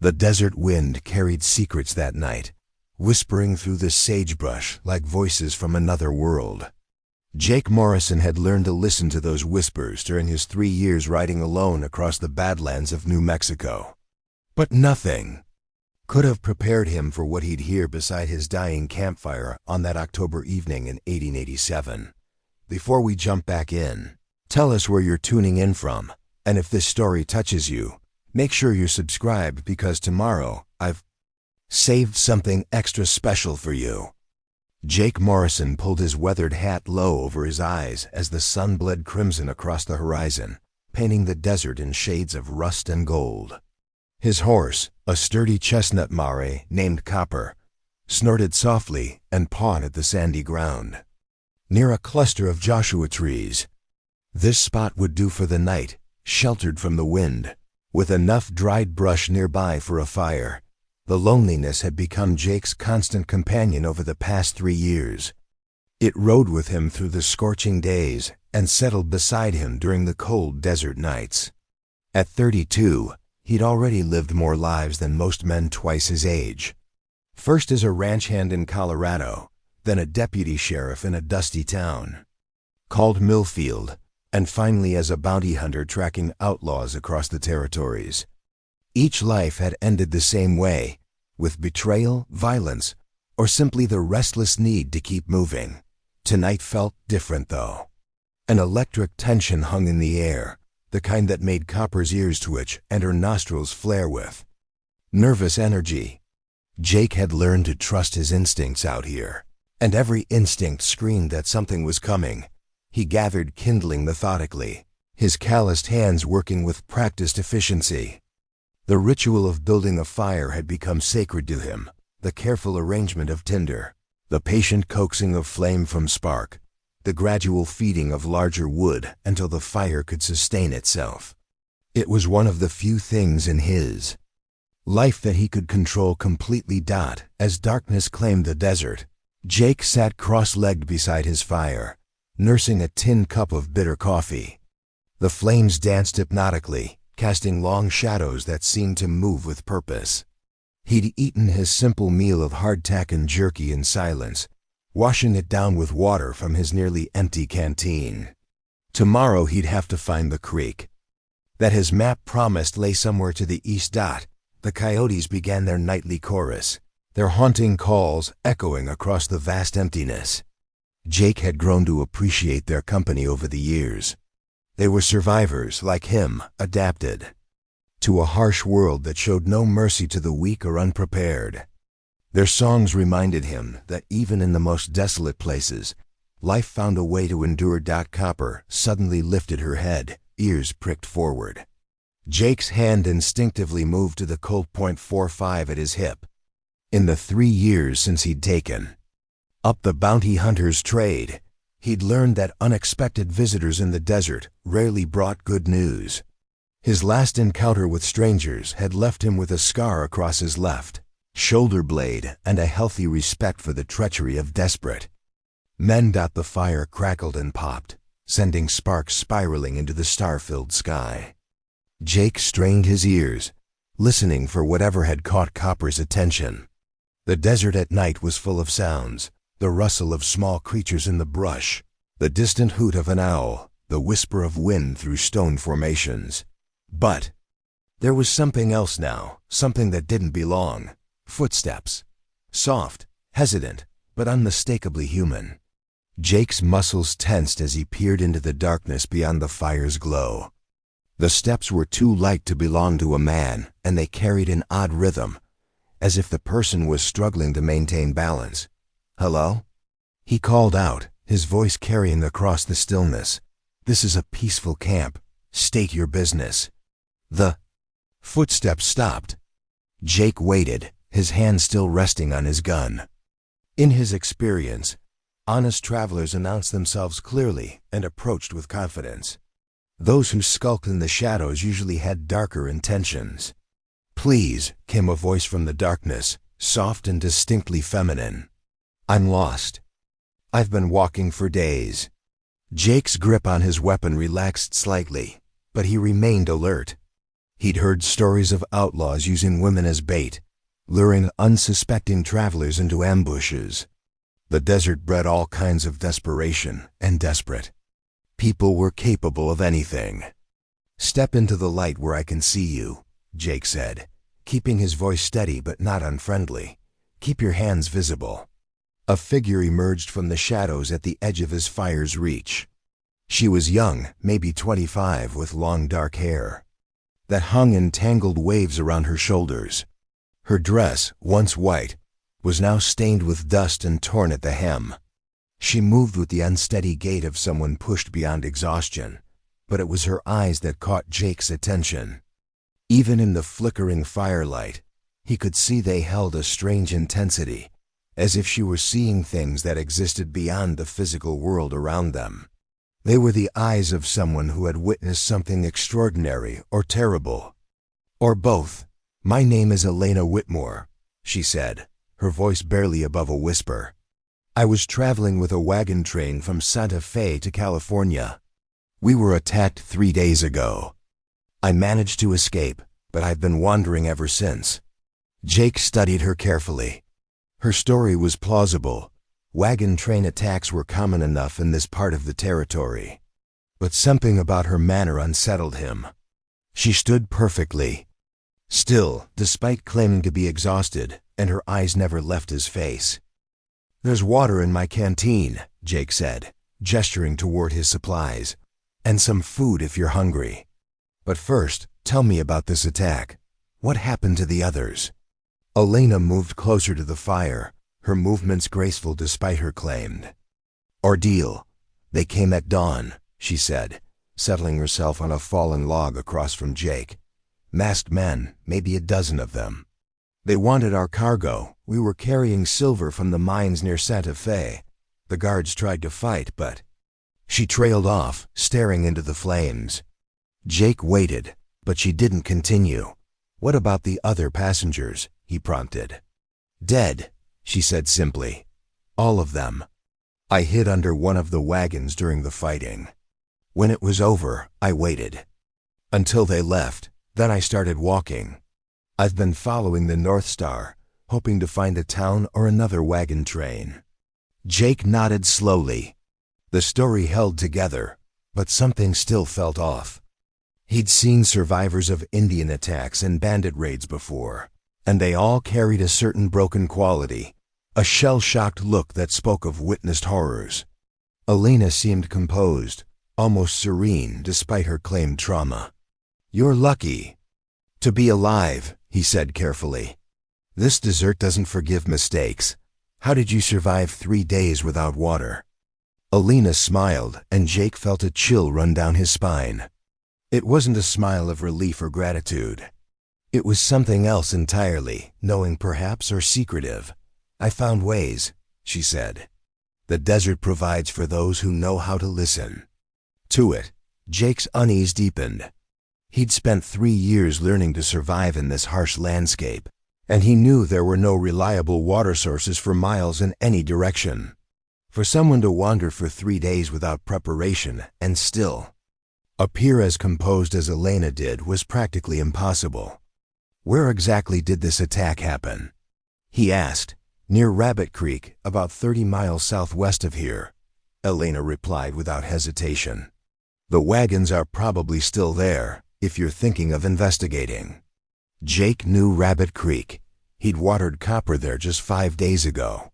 The desert wind carried secrets that night, whispering through the sagebrush like voices from another world. Jake Morrison had learned to listen to those whispers during his 3 years riding alone across the Badlands of New Mexico. But nothing could have prepared him for what he'd hear beside his dying campfire on that October evening in 1887. Before we jump back in, tell us where you're tuning in from, and if this story touches you, make sure you're subscribed because tomorrow I've saved something extra special for you. Jake Morrison pulled his weathered hat low over his eyes as the sun bled crimson across the horizon, painting the desert in shades of rust and gold. His horse, a sturdy chestnut mare named Copper, snorted softly and pawed at the sandy ground. Near a cluster of Joshua trees, this spot would do for the night, sheltered from the wind, with enough dried brush nearby for a fire. The loneliness had become Jake's constant companion over the past 3 years. It rode with him through the scorching days and settled beside him during the cold desert nights. At 32, he'd already lived more lives than most men twice his age. First as a ranch hand in Colorado, then a deputy sheriff in a dusty town called Millfield, and finally as a bounty hunter tracking outlaws across the territories. Each life had ended the same way, with betrayal, violence, or simply the restless need to keep moving. Tonight felt different, though. An electric tension hung in the air, the kind that made Copper's ears twitch and her nostrils flare with nervous energy. Jake had learned to trust his instincts out here, and every instinct screamed that something was coming. He gathered kindling methodically, his calloused hands working with practiced efficiency. The ritual of building a fire had become sacred to him, the careful arrangement of tinder, the patient coaxing of flame from spark, the gradual feeding of larger wood until the fire could sustain itself. It was one of the few things in his life that he could control completely. As darkness claimed the desert, Jake sat cross-legged beside his fire, nursing a tin cup of bitter coffee. The flames danced hypnotically, casting long shadows that seemed to move with purpose. He'd eaten his simple meal of hardtack and jerky in silence, washing it down with water from his nearly empty canteen. Tomorrow he'd have to find the creek that his map promised lay somewhere to the east. The coyotes began their nightly chorus, their haunting calls echoing across the vast emptiness. Jake had grown to appreciate their company over the years. They were survivors, like him, adapted to a harsh world that showed no mercy to the weak or unprepared. Their songs reminded him that even in the most desolate places, life found a way to endure. Copper suddenly lifted her head, ears pricked forward. Jake's hand instinctively moved to the Colt .45 at his hip. In the 3 years since he'd taken up the bounty hunter's trade, he'd learned that unexpected visitors in the desert rarely brought good news. His last encounter with strangers had left him with a scar across his left shoulder blade and a healthy respect for the treachery of desperate men. The fire crackled and popped, sending sparks spiraling into the star-filled sky. Jake strained his ears, listening for whatever had caught Copper's attention. The desert at night was full of sounds, the rustle of small creatures in the brush, the distant hoot of an owl, the whisper of wind through stone formations. But there was something else now, something that didn't belong. Footsteps. Soft, hesitant, but unmistakably human. Jake's muscles tensed as he peered into the darkness beyond the fire's glow. The steps were too light to belong to a man, and they carried an odd rhythm, as if the person was struggling to maintain balance. "Hello?" he called out, his voice carrying across the stillness. "This is a peaceful camp. State your business." The footsteps stopped. Jake waited, his hand still resting on his gun. In his experience, honest travelers announced themselves clearly and approached with confidence. Those who skulked in the shadows usually had darker intentions. "Please," came a voice from the darkness, soft and distinctly feminine. "I'm lost. I've been walking for days." Jake's grip on his weapon relaxed slightly, but he remained alert. He'd heard stories of outlaws using women as bait, luring unsuspecting travelers into ambushes. The desert bred all kinds of desperation, and desperate people were capable of anything. "Step into the light where I can see you," Jake said, keeping his voice steady but not unfriendly. "Keep your hands visible." A figure emerged from the shadows at the edge of his fire's reach. She was young, maybe 25, with long dark hair that hung in tangled waves around her shoulders. Her dress, once white, was now stained with dust and torn at the hem. She moved with the unsteady gait of someone pushed beyond exhaustion, but it was her eyes that caught Jake's attention. Even in the flickering firelight, he could see they held a strange intensity, as if she were seeing things that existed beyond the physical world around them. They were the eyes of someone who had witnessed something extraordinary or terrible. Or both. "My name is Elena Whitmore," she said, her voice barely above a whisper. "I was traveling with a wagon train from Santa Fe to California. We were attacked 3 days ago. I managed to escape, but I've been wandering ever since." Jake studied her carefully. Her story was plausible. Wagon train attacks were common enough in this part of the territory. But something about her manner unsettled him. She stood perfectly still, despite claiming to be exhausted, and her eyes never left his face. "There's water in my canteen," Jake said, gesturing toward his supplies, "and some food if you're hungry. But first, tell me about this attack. What happened to the others?" Elena moved closer to the fire, her movements graceful despite her claimed ordeal. "They came at dawn," she said, settling herself on a fallen log across from Jake. "Masked men, maybe a dozen of them. They wanted our cargo. We were carrying silver from the mines near Santa Fe. The guards tried to fight, but..." She trailed off, staring into the flames. Jake waited, but she didn't continue. "What about the other passengers?" he prompted. "Dead," she said simply. "All of them. I hid under one of the wagons during the fighting. When it was over, I waited until they left. Then I started walking. I've been following the North Star, hoping to find a town or another wagon train." Jake nodded slowly. The story held together, but something still felt off. He'd seen survivors of Indian attacks and bandit raids before, and they all carried a certain broken quality, a shell-shocked look that spoke of witnessed horrors. Elena seemed composed, almost serene despite her claimed trauma. "You're lucky to be alive," he said carefully. "This desert doesn't forgive mistakes. How did you survive 3 days without water?" Elena smiled, and Jake felt a chill run down his spine. It wasn't a smile of relief or gratitude. It was something else entirely, knowing perhaps or secretive. "I found ways," she said. "The desert provides for those who know how to listen to it." Jake's unease deepened. He'd spent 3 years learning to survive in this harsh landscape, and he knew there were no reliable water sources for miles in any direction. For someone to wander for 3 days without preparation and still appear as composed as Elena did was practically impossible. "Where exactly did this attack happen?" he asked. "Near Rabbit Creek, about 30 miles southwest of here," Elena replied without hesitation. "The wagons are probably still there, if you're thinking of investigating." Jake knew Rabbit Creek. He'd watered copper there just 5 days ago.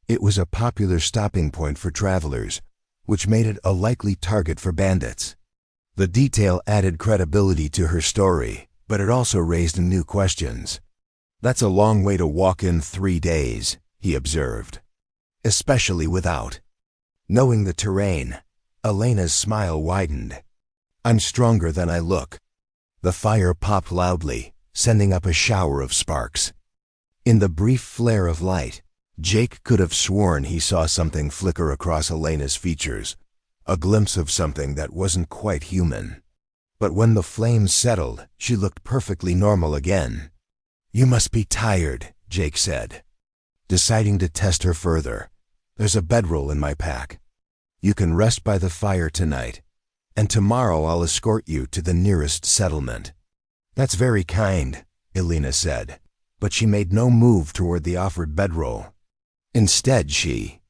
It was a popular stopping point for travelers, which made it a likely target for bandits. The detail added credibility to her story, but it also raised new questions. "That's a long way to walk in 3 days," he observed. "Especially without knowing the terrain." Elena's smile widened. "I'm stronger than I look." The fire popped loudly, sending up a shower of sparks. In the brief flare of light, Jake could have sworn he saw something flicker across Elena's features, a glimpse of something that wasn't quite human. But when the flames settled, she looked perfectly normal again. "You must be tired," Jake said, deciding to test her further. "There's a bedroll in my pack. You can rest by the fire tonight, and tomorrow I'll escort you to the nearest settlement." "That's very kind," Elena said, but she made no move toward the offered bedroll. Instead, she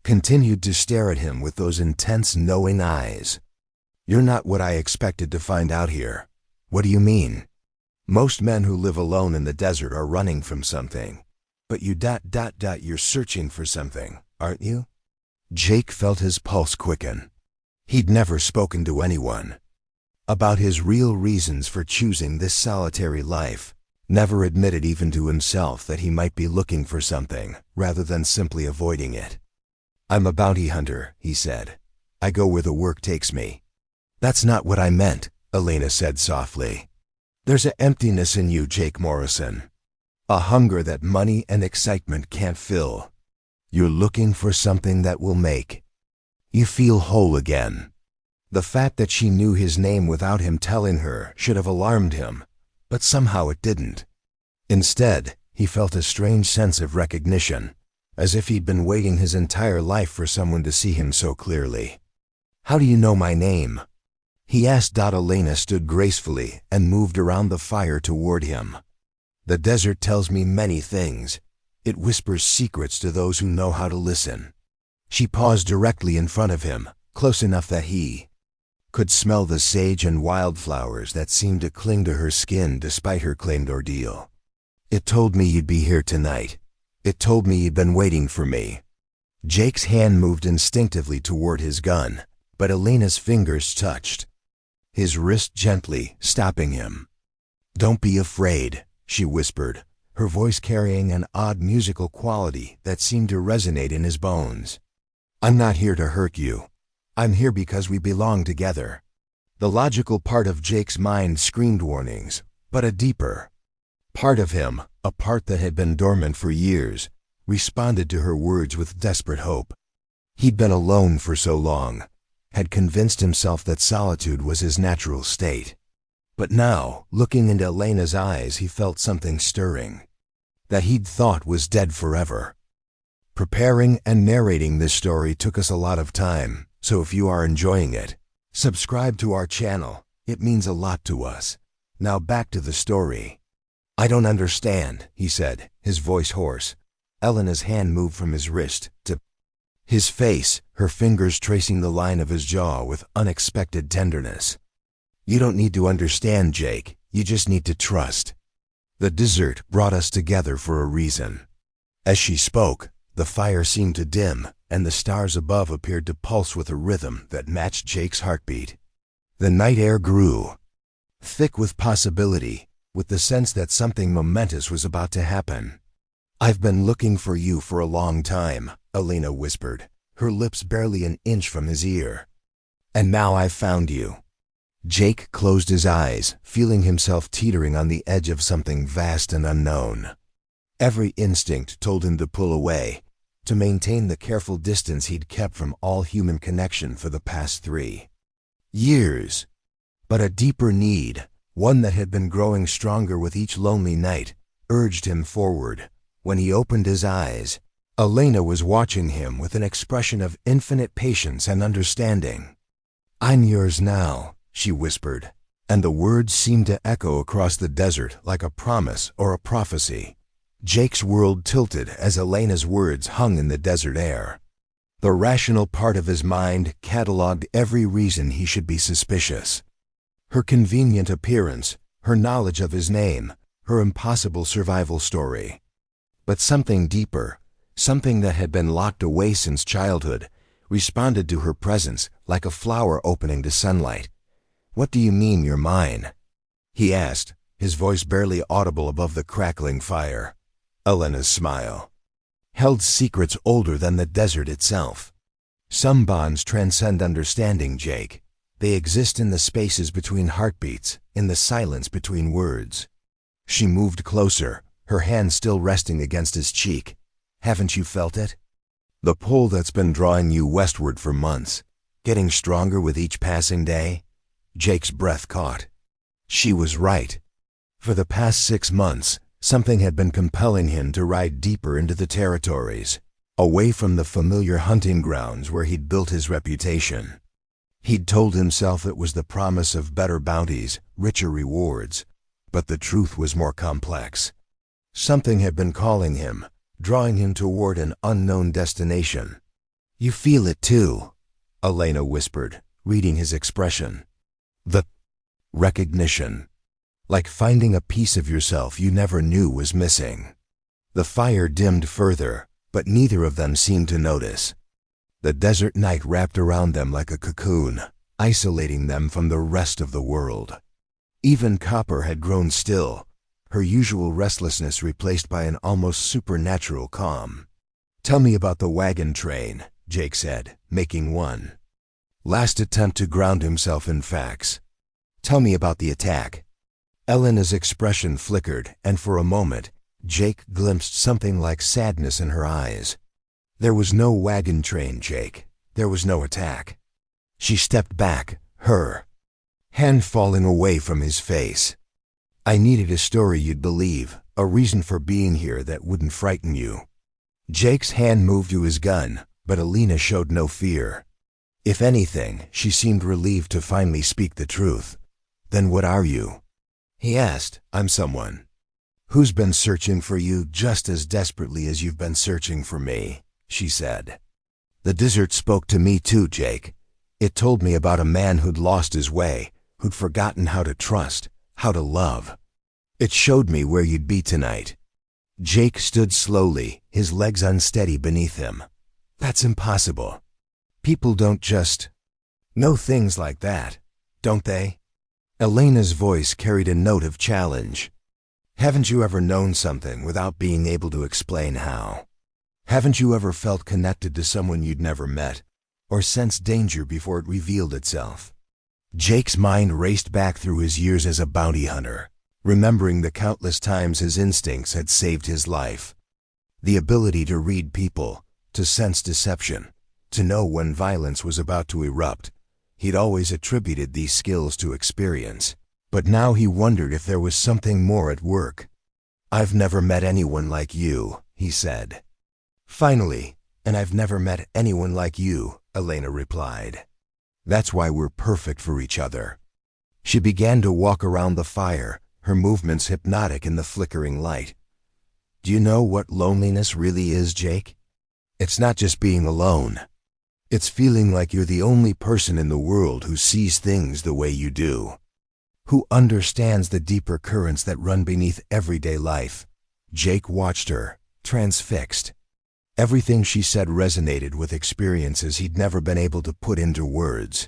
continued to stare at him with those intense, knowing eyes. "You're not what I expected to find out here." "What do you mean?" "Most men who live alone in the desert are running from something. But you're searching for something, aren't you?" Jake felt his pulse quicken. He'd never spoken to anyone about his real reasons for choosing this solitary life, never admitted even to himself that he might be looking for something, rather than simply avoiding it. "I'm a bounty hunter," he said. "I go where the work takes me." "That's not what I meant," Elena said softly. "There's an emptiness in you, Jake Morrison. A hunger that money and excitement can't fill. You're looking for something that will make you feel whole again." The fact that she knew his name without him telling her should have alarmed him, but somehow it didn't. Instead, he felt a strange sense of recognition, as if he'd been waiting his entire life for someone to see him so clearly. "How do you know my name?" he asked. Elena stood gracefully and moved around the fire toward him. "The desert tells me many things. It whispers secrets to those who know how to listen." She paused directly in front of him, close enough that he could smell the sage and wildflowers that seemed to cling to her skin despite her claimed ordeal. "It told me you'd be here tonight. It told me you'd been waiting for me." Jake's hand moved instinctively toward his gun, but Elena's fingers touched his wrist gently, stopping him. "Don't be afraid," she whispered, her voice carrying an odd musical quality that seemed to resonate in his bones. "I'm not here to hurt you. I'm here because we belong together." The logical part of Jake's mind screamed warnings, but a deeper part of him, a part that had been dormant for years, responded to her words with desperate hope. He'd been alone for so long, had convinced himself that solitude was his natural state. But now, looking into Elena's eyes, he felt something stirring that he'd thought was dead forever. Preparing and narrating this story took us a lot of time, so if you are enjoying it, subscribe to our channel. It means a lot to us. Now back to the story. "I don't understand," he said, his voice hoarse. Elena's hand moved from his wrist to his face, her fingers tracing the line of his jaw with unexpected tenderness. "You don't need to understand, Jake. You just need to trust. The desert brought us together for a reason." As she spoke, the fire seemed to dim, and the stars above appeared to pulse with a rhythm that matched Jake's heartbeat. The night air grew thick with possibility, with the sense that something momentous was about to happen. "I've been looking for you for a long time," Elena whispered, her lips barely an inch from his ear. "And now I've found you." Jake closed his eyes, feeling himself teetering on the edge of something vast and unknown. Every instinct told him to pull away, to maintain the careful distance he'd kept from all human connection for the past 3 years. But a deeper need, one that had been growing stronger with each lonely night, urged him forward. When he opened his eyes, Elena was watching him with an expression of infinite patience and understanding. "I'm yours now," she whispered, and the words seemed to echo across the desert like a promise or a prophecy. Jake's world tilted as Elena's words hung in the desert air. The rational part of his mind cataloged every reason he should be suspicious. Her convenient appearance, her knowledge of his name, her impossible survival story. But something deeper, something that had been locked away since childhood, responded to her presence like a flower opening to sunlight. "What do you mean you're mine?" he asked, his voice barely audible above the crackling fire. Elena's smile held secrets older than the desert itself. "Some bonds transcend understanding, Jake. They exist in the spaces between heartbeats, in the silence between words." She moved closer, her hand still resting against his cheek. "Haven't you felt it? The pull that's been drawing you westward for months, getting stronger with each passing day?" Jake's breath caught. She was right. For the past 6 months, something had been compelling him to ride deeper into the territories, away from the familiar hunting grounds where he'd built his reputation. He'd told himself it was the promise of better bounties, richer rewards. But the truth was more complex. Something had been calling him, drawing him toward an unknown destination. "You feel it too," Elena whispered, reading his expression. "The recognition. Like finding a piece of yourself you never knew was missing." The fire dimmed further, but neither of them seemed to notice. The desert night wrapped around them like a cocoon, isolating them from the rest of the world. Even Copper had grown still, her usual restlessness replaced by an almost supernatural calm. "Tell me about the wagon train," Jake said, making one last attempt to ground himself in facts. "Tell me about the attack." Elena's expression flickered, and for a moment, Jake glimpsed something like sadness in her eyes. "There was no wagon train, Jake. There was no attack." She stepped back, her hand falling away from his face. "I needed a story you'd believe, a reason for being here that wouldn't frighten you." Jake's hand moved to his gun, but Elena showed no fear. If anything, she seemed relieved to finally speak the truth. "Then what are you?" he asked. "I'm someone who's been searching for you just as desperately as you've been searching for me," she said. "The desert spoke to me too, Jake. It told me about a man who'd lost his way, who'd forgotten how to trust, how to love. It showed me where you'd be tonight." Jake stood slowly, his legs unsteady beneath him. "That's impossible. People don't just know things like that, don't they?" Elena's voice carried a note of challenge. "Haven't you ever known something without being able to explain how? Haven't you ever felt connected to someone you'd never met, or sensed danger before it revealed itself?" Jake's mind raced back through his years as a bounty hunter, remembering the countless times his instincts had saved his life. The ability to read people, to sense deception, to know when violence was about to erupt. He'd always attributed these skills to experience, but now he wondered if there was something more at work. "I've never met anyone like you," he said. "Finally, and I've never met anyone like you," Elena replied. "That's why we're perfect for each other." She began to walk around the fire, her movements hypnotic in the flickering light. "Do you know what loneliness really is, Jake? It's not just being alone. It's feeling like you're the only person in the world who sees things the way you do, who understands the deeper currents that run beneath everyday life." Jake watched her, transfixed. Everything she said resonated with experiences he'd never been able to put into words.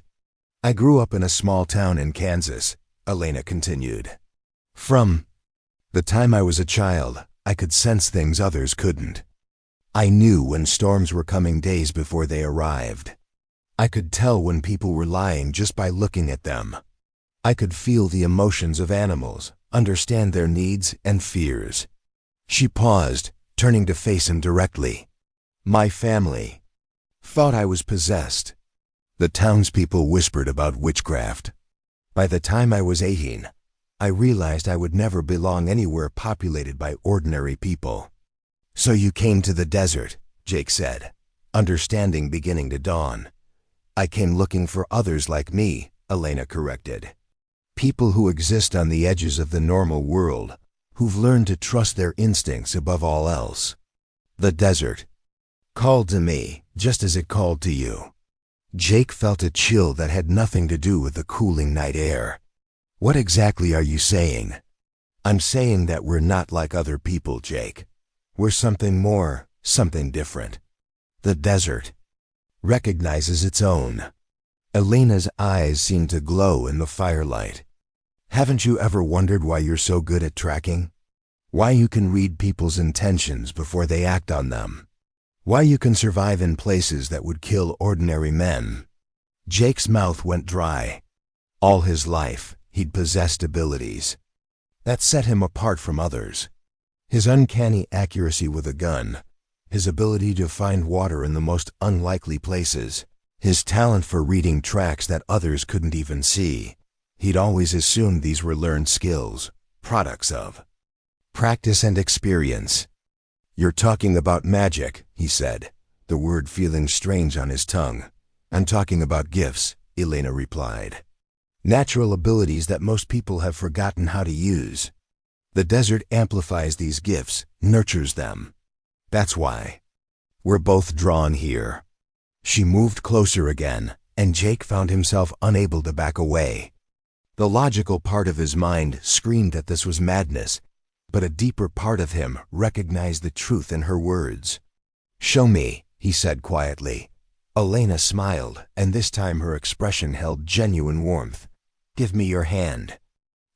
"I grew up in a small town in Kansas," Elena continued. "From the time I was a child, I could sense things others couldn't. I knew when storms were coming days before they arrived. I could tell when people were lying just by looking at them. I could feel the emotions of animals, understand their needs and fears." She paused, turning to face him directly. "My family thought I was possessed. The townspeople whispered about witchcraft. By the time I was 18, I realized I would never belong anywhere populated by ordinary people." "So you came to the desert," Jake said, understanding beginning to dawn. "I came looking for others like me," Elena corrected. "People who exist on the edges of the normal world, who've learned to trust their instincts above all else. The desert called to me, just as it called to you." Jake felt a chill that had nothing to do with the cooling night air. "What exactly are you saying?" "I'm saying that we're not like other people, Jake. We're something more, something different. The desert recognizes its own." Elena's eyes seemed to glow in the firelight. "Haven't you ever wondered why you're so good at tracking? Why you can read people's intentions before they act on them? Why you can survive in places that would kill ordinary men?" Jake's mouth went dry. All his life, he'd possessed abilities that set him apart from others. His uncanny accuracy with a gun, his ability to find water in the most unlikely places, his talent for reading tracks that others couldn't even see. He'd always assumed these were learned skills, products of practice and experience. "You're talking about magic," he said, the word feeling strange on his tongue. "I'm talking about gifts," Elena replied. "Natural abilities that most people have forgotten how to use." The desert amplifies these gifts, nurtures them. That's why we're both drawn here." She moved closer again, and Jake found himself unable to back away. The logical part of his mind screamed that this was madness, but a deeper part of him recognized the truth in her words. "Show me," he said quietly. Elena smiled, and this time her expression held genuine warmth. "Give me your hand."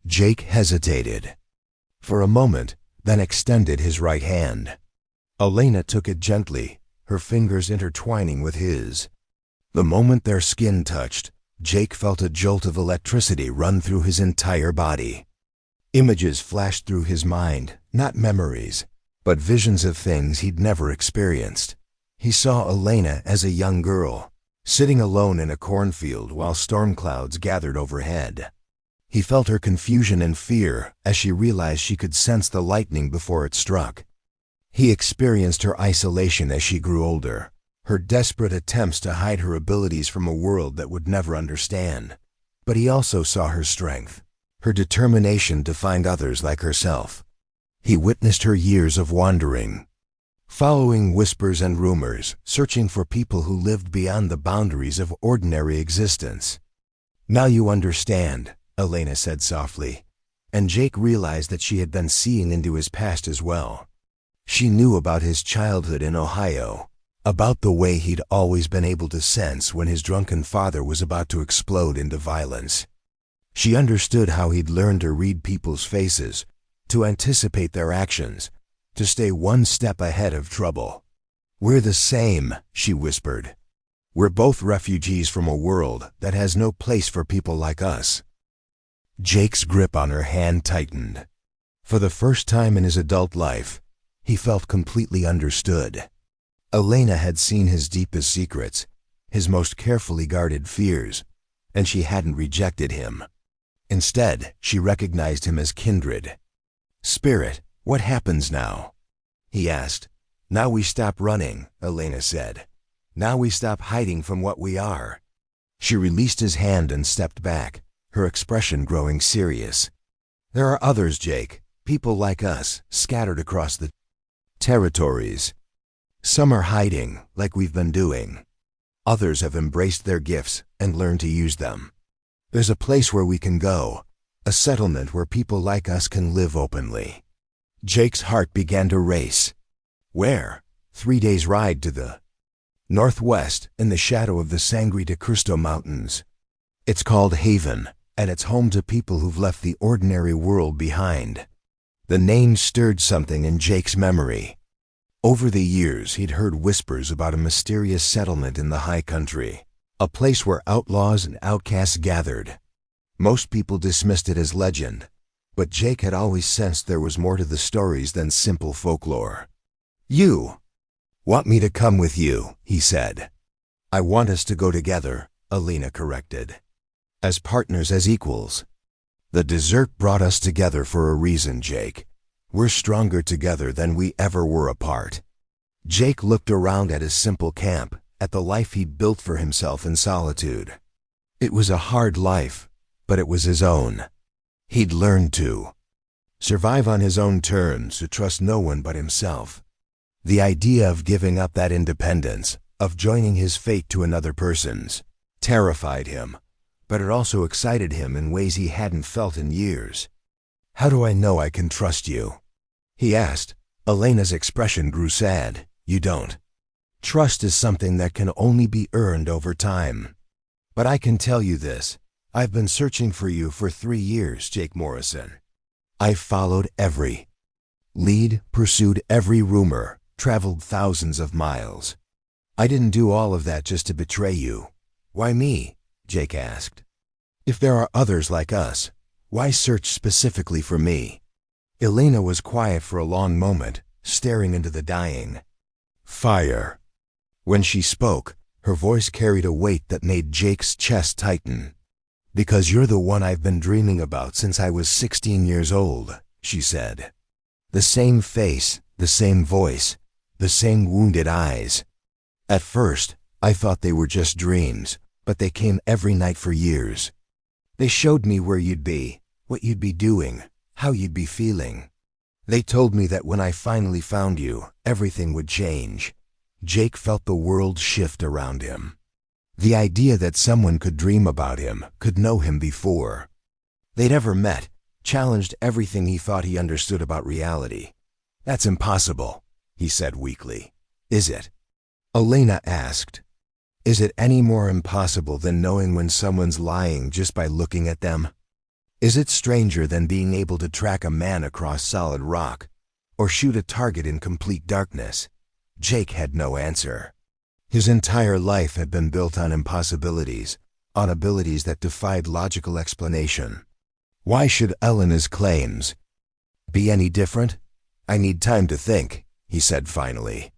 Jake hesitated for a moment, then extended his right hand. Elena took it gently, her fingers intertwining with his. The moment their skin touched, Jake felt a jolt of electricity run through his entire body. Images flashed through his mind, not memories, but visions of things he'd never experienced. He saw Elena as a young girl, sitting alone in a cornfield while storm clouds gathered overhead. He felt her confusion and fear as she realized she could sense the lightning before it struck. He experienced her isolation as she grew older, her desperate attempts to hide her abilities from a world that would never understand. But he also saw her strength, her determination to find others like herself. He witnessed her years of wandering, following whispers and rumors, searching for people who lived beyond the boundaries of ordinary existence. "Now you understand," Elena said softly, and Jake realized that she had been seeing into his past as well. She knew about his childhood in Ohio, about the way he'd always been able to sense when his drunken father was about to explode into violence. She understood how he'd learned to read people's faces, to anticipate their actions, to stay one step ahead of trouble. "We're the same," she whispered. "We're both refugees from a world that has no place for people like us." Jake's grip on her hand tightened. For the first time in his adult life, he felt completely understood. Elena had seen his deepest secrets, his most carefully guarded fears, and she hadn't rejected him. Instead, she recognized him as kindred. "Spirit, what happens now?" he asked. "Now we stop running," Elena said. "Now we stop hiding from what we are." She released his hand and stepped back, her expression growing serious. "There are others, Jake, people like us, scattered across the territories. Some are hiding, like we've been doing. Others have embraced their gifts and learned to use them. There's a place where we can go, a settlement where people like us can live openly." Jake's heart began to race. Where? 3 days' ride to the northwest, in the shadow of the Sangre de Cristo Mountains. It's called Haven, and it's home to people who've left the ordinary world behind. The name stirred something in Jake's memory. Over the years, he'd heard whispers about a mysterious settlement in the high country, a place where outlaws and outcasts gathered. Most people dismissed it as legend, but Jake had always sensed there was more to the stories than simple folklore. "You want me to come with you," he said. "I want us to go together," Elena corrected. "As partners, as equals. The desert brought us together for a reason, Jake. We're stronger together than we ever were apart." Jake looked around at his simple camp, at the life he'd built for himself in solitude. It was a hard life, but it was his own. He'd learned to survive on his own terms, to trust no one but himself. The idea of giving up that independence, of joining his fate to another person's, terrified him, but it also excited him in ways he hadn't felt in years. "How do I know I can trust you?" he asked. Elena's expression grew sad. "You don't. Trust is something that can only be earned over time. But I can tell you this. I've been searching for you for 3 years, Jake Morrison. I've followed every lead, pursued every rumor, traveled thousands of miles. I didn't do all of that just to betray you." "Why me?" Jake asked. "If there are others like us, why search specifically for me?" Elena was quiet for a long moment, staring into the dying fire. When she spoke, her voice carried a weight that made Jake's chest tighten. "Because you're the one I've been dreaming about since I was 16 years old," she said. The same face, the same voice, the same wounded eyes. "At first, I thought they were just dreams, but they came every night for years. They showed me where you'd be, what you'd be doing, how you'd be feeling. They told me that when I finally found you, everything would change. Jake felt the world shift around him. The idea that someone could dream about him, could know him before they'd ever met, challenged everything he thought he understood about reality. "That's impossible," he said weakly. "Is it?" Elena asked. "Is it any more impossible than knowing when someone's lying just by looking at them? Is it stranger than being able to track a man across solid rock, or shoot a target in complete darkness?" Jake had no answer. His entire life had been built on impossibilities, on abilities that defied logical explanation. Why should Elena's claims be any different? "I need time to think," he said finally.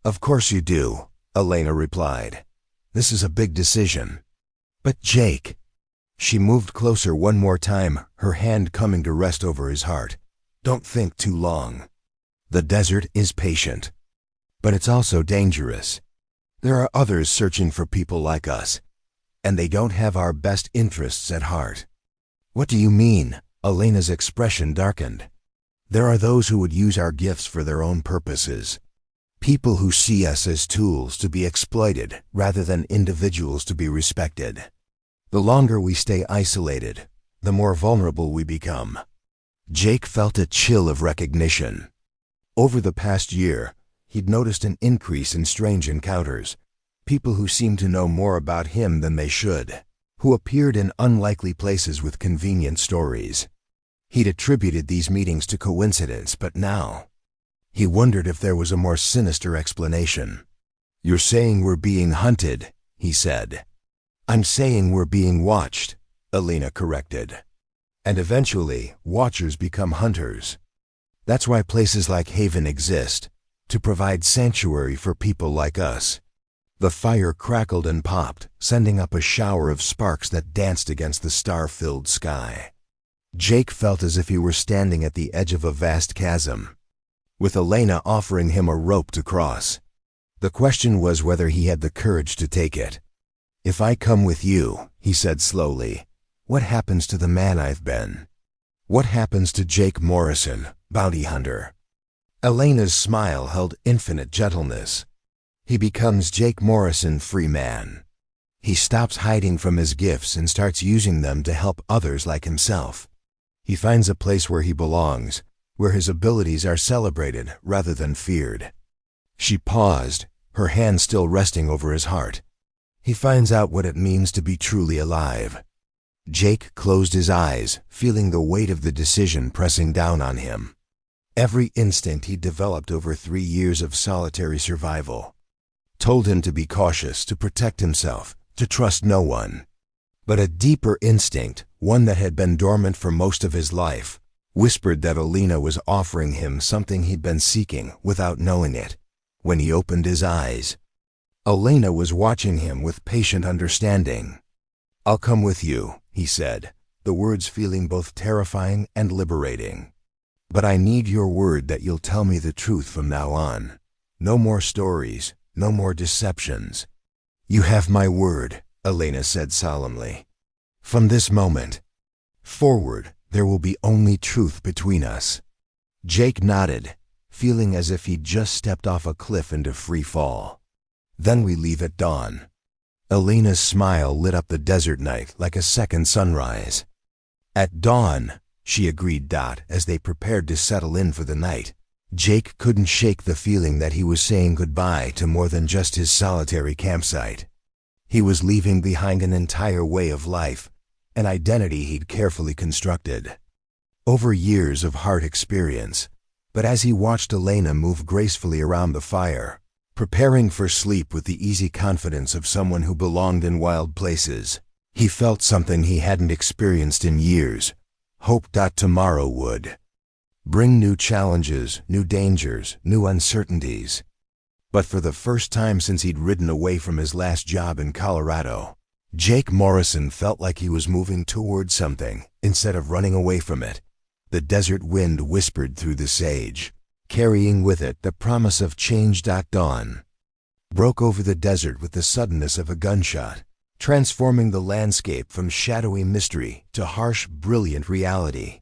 "Of course you do," Elena replied. "This is a big decision." "But Jake..." She moved closer one more time, her hand coming to rest over his heart. "Don't think too long. The desert is patient, but it's also dangerous. There are others searching for people like us, and they don't have our best interests at heart." "What do you mean?" Elena's expression darkened. "There are those who would use our gifts for their own purposes. People who see us as tools to be exploited rather than individuals to be respected. The longer we stay isolated, the more vulnerable we become." Jake felt a chill of recognition. Over the past year, he'd noticed an increase in strange encounters, people who seemed to know more about him than they should, who appeared in unlikely places with convenient stories. He'd attributed these meetings to coincidence, but now he wondered if there was a more sinister explanation. "You're saying we're being hunted," he said. "I'm saying we're being watched," Elena corrected. "And eventually, watchers become hunters. That's why places like Haven exist, to provide sanctuary for people like us." The fire crackled and popped, sending up a shower of sparks that danced against the star-filled sky. Jake felt as if he were standing at the edge of a vast chasm, with Elena offering him a rope to cross. The question was whether he had the courage to take it. "If I come with you," he said slowly, "what happens to the man I've been? What happens to Jake Morrison, bounty hunter?" Elena's smile held infinite gentleness. "He becomes Jake Morrison, free man. He stops hiding from his gifts and starts using them to help others like himself. He finds a place where he belongs, where his abilities are celebrated rather than feared." She paused, her hand still resting over his heart. "He finds out what it means to be truly alive." Jake closed his eyes, feeling the weight of the decision pressing down on him. Every instinct he developed over 3 years of solitary survival told him to be cautious, to protect himself, to trust no one. But a deeper instinct, one that had been dormant for most of his life, whispered that Elena was offering him something he'd been seeking without knowing it. When he opened his eyes, Elena was watching him with patient understanding. "I'll come with you," he said, the words feeling both terrifying and liberating. "But I need your word that you'll tell me the truth from now on. No more stories, no more deceptions." "You have my word," Elena said solemnly. "From this moment forward, there will be only truth between us." Jake nodded, feeling as if he'd just stepped off a cliff into free fall. "Then we leave at dawn." Elena's smile lit up the desert night like a second sunrise. "At dawn," she agreed, as they prepared to settle in for the night. Jake couldn't shake the feeling that he was saying goodbye to more than just his solitary campsite. He was leaving behind an entire way of life, an identity he'd carefully constructed over years of hard experience. But as he watched Elena move gracefully around the fire, preparing for sleep with the easy confidence of someone who belonged in wild places, he felt something he hadn't experienced in years: hope. Tomorrow would bring new challenges, new dangers, new uncertainties. But for the first time since he'd ridden away from his last job in Colorado, Jake Morrison felt like he was moving toward something instead of running away from it. The desert wind whispered through the sage, carrying with it the promise of change. Dawn broke over the desert with the suddenness of a gunshot, transforming the landscape from shadowy mystery to harsh, brilliant reality.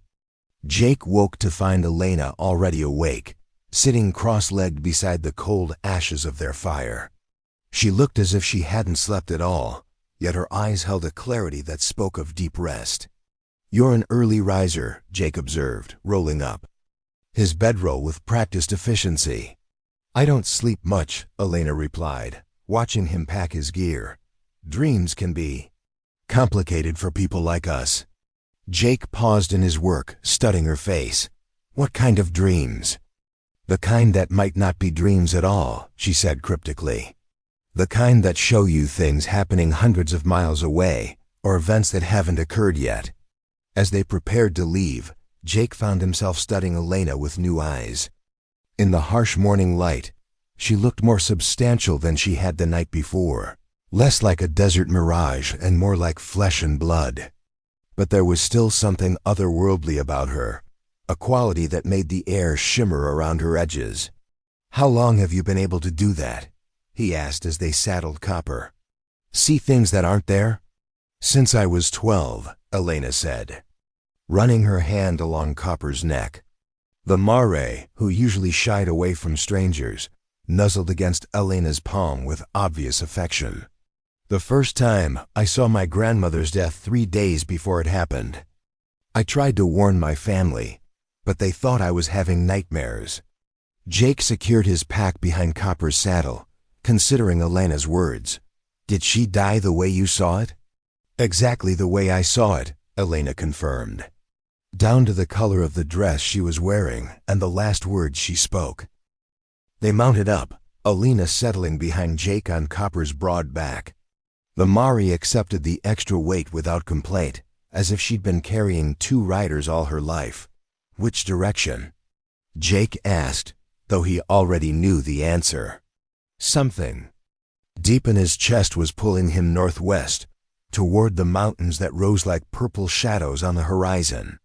Jake woke to find Elena already awake, sitting cross-legged beside the cold ashes of their fire. She looked as if she hadn't slept at all, yet her eyes held a clarity that spoke of deep rest. "You're an early riser," Jake observed, rolling up his bedroll with practiced efficiency. "I don't sleep much," Elena replied, watching him pack his gear. "Dreams can be complicated for people like us." Jake paused in his work, studying her face. "What kind of dreams?" "The kind that might not be dreams at all," she said cryptically. "The kind that show you things happening hundreds of miles away, or events that haven't occurred yet." As they prepared to leave, Jake found himself studying Elena with new eyes. In the harsh morning light, she looked more substantial than she had the night before, less like a desert mirage and more like flesh and blood. But there was still something otherworldly about her, a quality that made the air shimmer around her edges. "How long have you been able to do that?" he asked as they saddled Copper. "See things that aren't there?" "Since I was 12, Elena said, running her hand along Copper's neck. The Mare, who usually shied away from strangers, nuzzled against Elena's palm with obvious affection. "The first time, I saw my grandmother's death 3 days before it happened. I tried to warn my family, but they thought I was having nightmares." Jake secured his pack behind Copper's saddle, considering Elena's words. "Did she die the way you saw it?" "Exactly the way I saw it," Elena confirmed. "Down to the color of the dress she was wearing and the last words she spoke." They mounted up, Elena settling behind Jake on Copper's broad back. The Mari accepted the extra weight without complaint, as if she'd been carrying 2 riders all her life. "Which direction?" Jake asked, though he already knew the answer. Something deep in his chest was pulling him northwest, toward the mountains that rose like purple shadows on the horizon.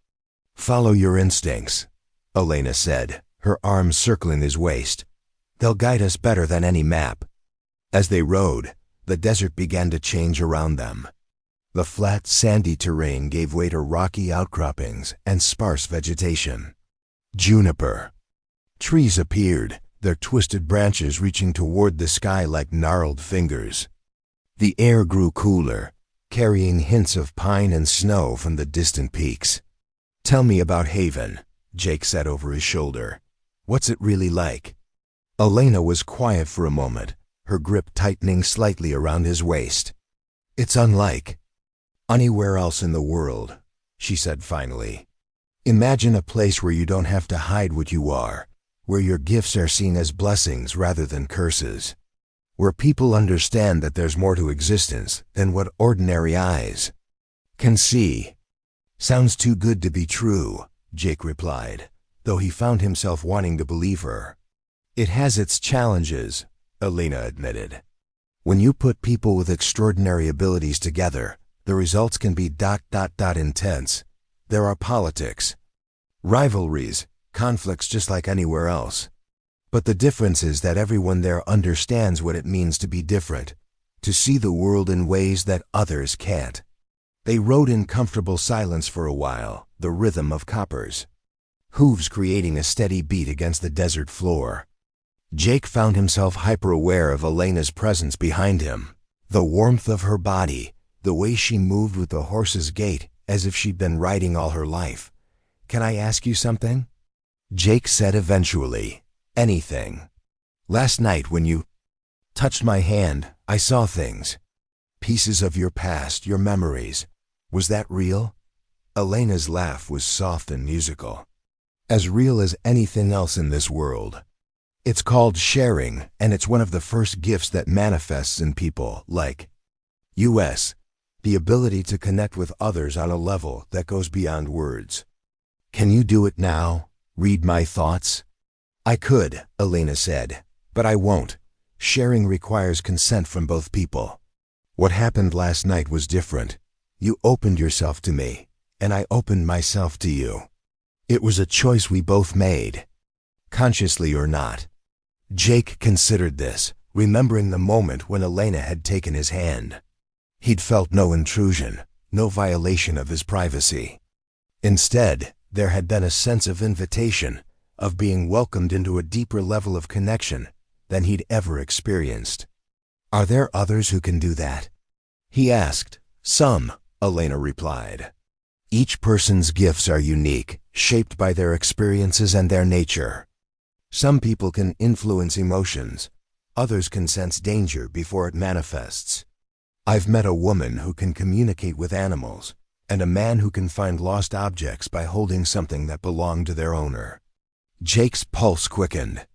"Follow your instincts," Elena said, her arms circling his waist. "They'll guide us better than any map." As they rode, the desert began to change around them. The flat, sandy terrain gave way to rocky outcroppings and sparse vegetation. Juniper trees appeared, their twisted branches reaching toward the sky like gnarled fingers. The air grew cooler, carrying hints of pine and snow from the distant peaks. "Tell me about Haven," Jake said over his shoulder. "What's it really like?" Elena was quiet for a moment, her grip tightening slightly around his waist. "It's unlike anywhere else in the world," she said finally. "Imagine a place where you don't have to hide what you are, where your gifts are seen as blessings rather than curses, where people understand that there's more to existence than what ordinary eyes can see." "Sounds too good to be true," Jake replied, though he found himself wanting to believe her. "It has its challenges," Elena admitted. "When you put people with extraordinary abilities together, the results can be ... intense. There are politics, rivalries, conflicts just like anywhere else. But the difference is that everyone there understands what it means to be different, to see the world in ways that others can't." They rode in comfortable silence for a while, the rhythm of Copper's hooves creating a steady beat against the desert floor. Jake found himself hyper-aware of Elena's presence behind him, the warmth of her body, the way she moved with the horse's gait as if she'd been riding all her life. "Can I ask you something?" Jake said eventually. "Anything. Last night when you touched my hand, I saw things. Pieces of your past, your memories. Was that real?" Elena's laugh was soft and musical. "As real as anything else in this world. It's called sharing, and it's one of the first gifts that manifests in people like us, the ability to connect with others on a level that goes beyond words." "Can you do it now? Read my thoughts?" "I could," Elena said, "but I won't. Sharing requires consent from both people. What happened last night was different. You opened yourself to me, and I opened myself to you. It was a choice we both made, consciously or not." Jake considered this, remembering the moment when Elena had taken his hand. He'd felt no intrusion, no violation of his privacy. Instead, there had been a sense of invitation, of being welcomed into a deeper level of connection than he'd ever experienced. "Are there others who can do that?" he asked. "Some," Elena replied. "Each person's gifts are unique, shaped by their experiences and their nature. Some people can influence emotions, others can sense danger before it manifests. I've met a woman who can communicate with animals, and a man who can find lost objects by holding something that belonged to their owner." Jake's pulse quickened.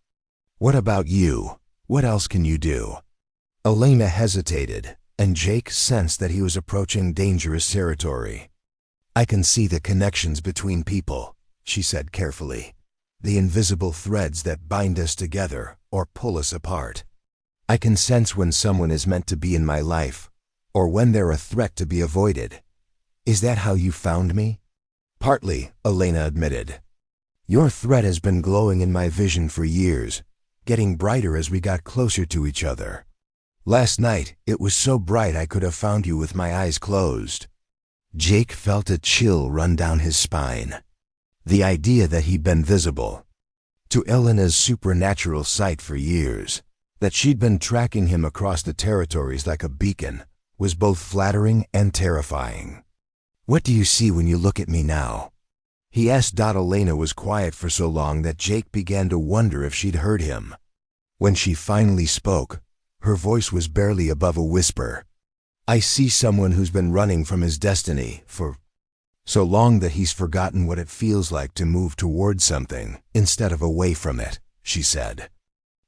"What about you? What else can you do?" Elena hesitated, and Jake sensed that he was approaching dangerous territory. "I can see the connections between people," she said carefully. "The invisible threads that bind us together or pull us apart. I can sense when someone is meant to be in my life, or when they're a threat to be avoided. Is that how you found me?" "Partly," Elena admitted. "Your thread has been glowing in my vision for years, getting brighter as we got closer to each other. Last night, it was so bright I could have found you with my eyes closed." Jake felt a chill run down his spine. The idea that he'd been visible to Elena's supernatural sight for years, that she'd been tracking him across the territories like a beacon, was both flattering and terrifying. "What do you see when you look at me now?" he asked. Elena was quiet for so long that Jake began to wonder if she'd heard him. When she finally spoke, her voice was barely above a whisper. "I see someone who's been running from his destiny for so long that he's forgotten what it feels like to move towards something instead of away from it," she said.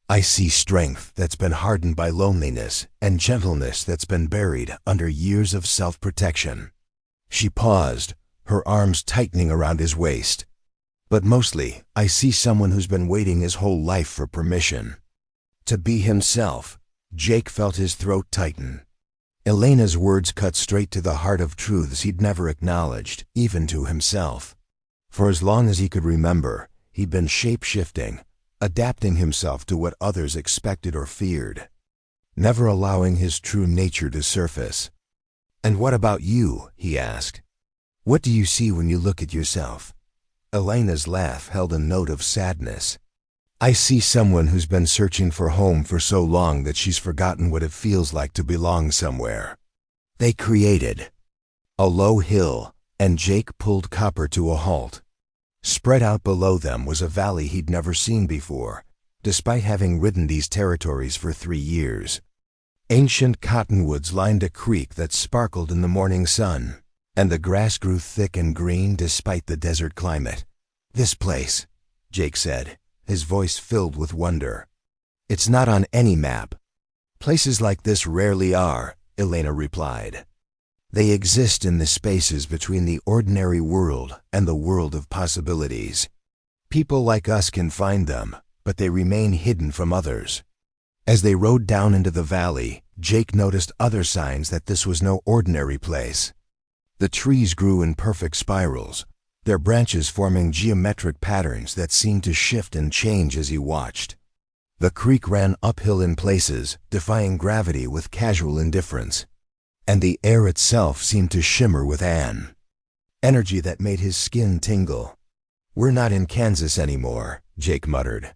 "I see strength that's been hardened by loneliness and gentleness that's been buried under years of self-protection." She paused, her arms tightening around his waist. "But mostly, I see someone who's been waiting his whole life for permission to be himself." Jake felt his throat tighten. Elena's words cut straight to the heart of truths he'd never acknowledged, even to himself. For as long as he could remember, he'd been shape-shifting, adapting himself to what others expected or feared, never allowing his true nature to surface. "And what about you?" he asked. "What do you see when you look at yourself?" Elena's laugh held a note of sadness. "I see someone who's been searching for home for so long that she's forgotten what it feels like to belong somewhere." They created a low hill, and Jake pulled Copper to a halt. Spread out below them was a valley he'd never seen before, despite having ridden these territories for 3 years. Ancient cottonwoods lined a creek that sparkled in the morning sun, and the grass grew thick and green despite the desert climate. "This place," Jake said, his voice filled with wonder. "It's not on any map." "Places like this rarely are," Elena replied. "They exist in the spaces between the ordinary world and the world of possibilities. People like us can find them, but they remain hidden from others." As they rode down into the valley, Jake noticed other signs that this was no ordinary place. The trees grew in perfect spirals, their branches forming geometric patterns that seemed to shift and change as he watched. The creek ran uphill in places, defying gravity with casual indifference. And the air itself seemed to shimmer with energy that made his skin tingle. "We're not in Kansas anymore," Jake muttered.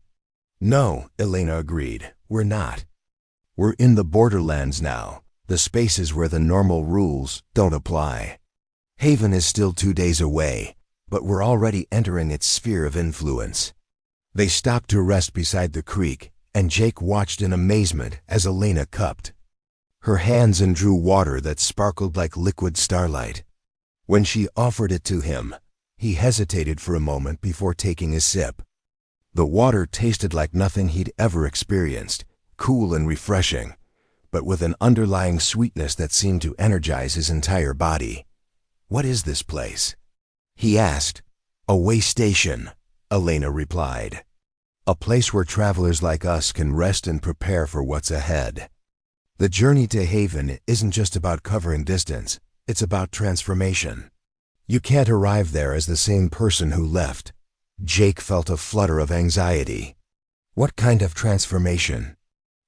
"No," Elena agreed, "we're not. We're in the borderlands now, the spaces where the normal rules don't apply. Haven is still 2 days away, but we're already entering its sphere of influence." They stopped to rest beside the creek, and Jake watched in amazement as Elena cupped her hands and drew water that sparkled like liquid starlight. When she offered it to him, he hesitated for a moment before taking a sip. The water tasted like nothing he'd ever experienced, cool and refreshing, but with an underlying sweetness that seemed to energize his entire body. "What is this place?" he asked. "A way station," Elena replied. "A place where travelers like us can rest and prepare for what's ahead. The journey to Haven isn't just about covering distance, it's about transformation. You can't arrive there as the same person who left." Jake felt a flutter of anxiety. "What kind of transformation?"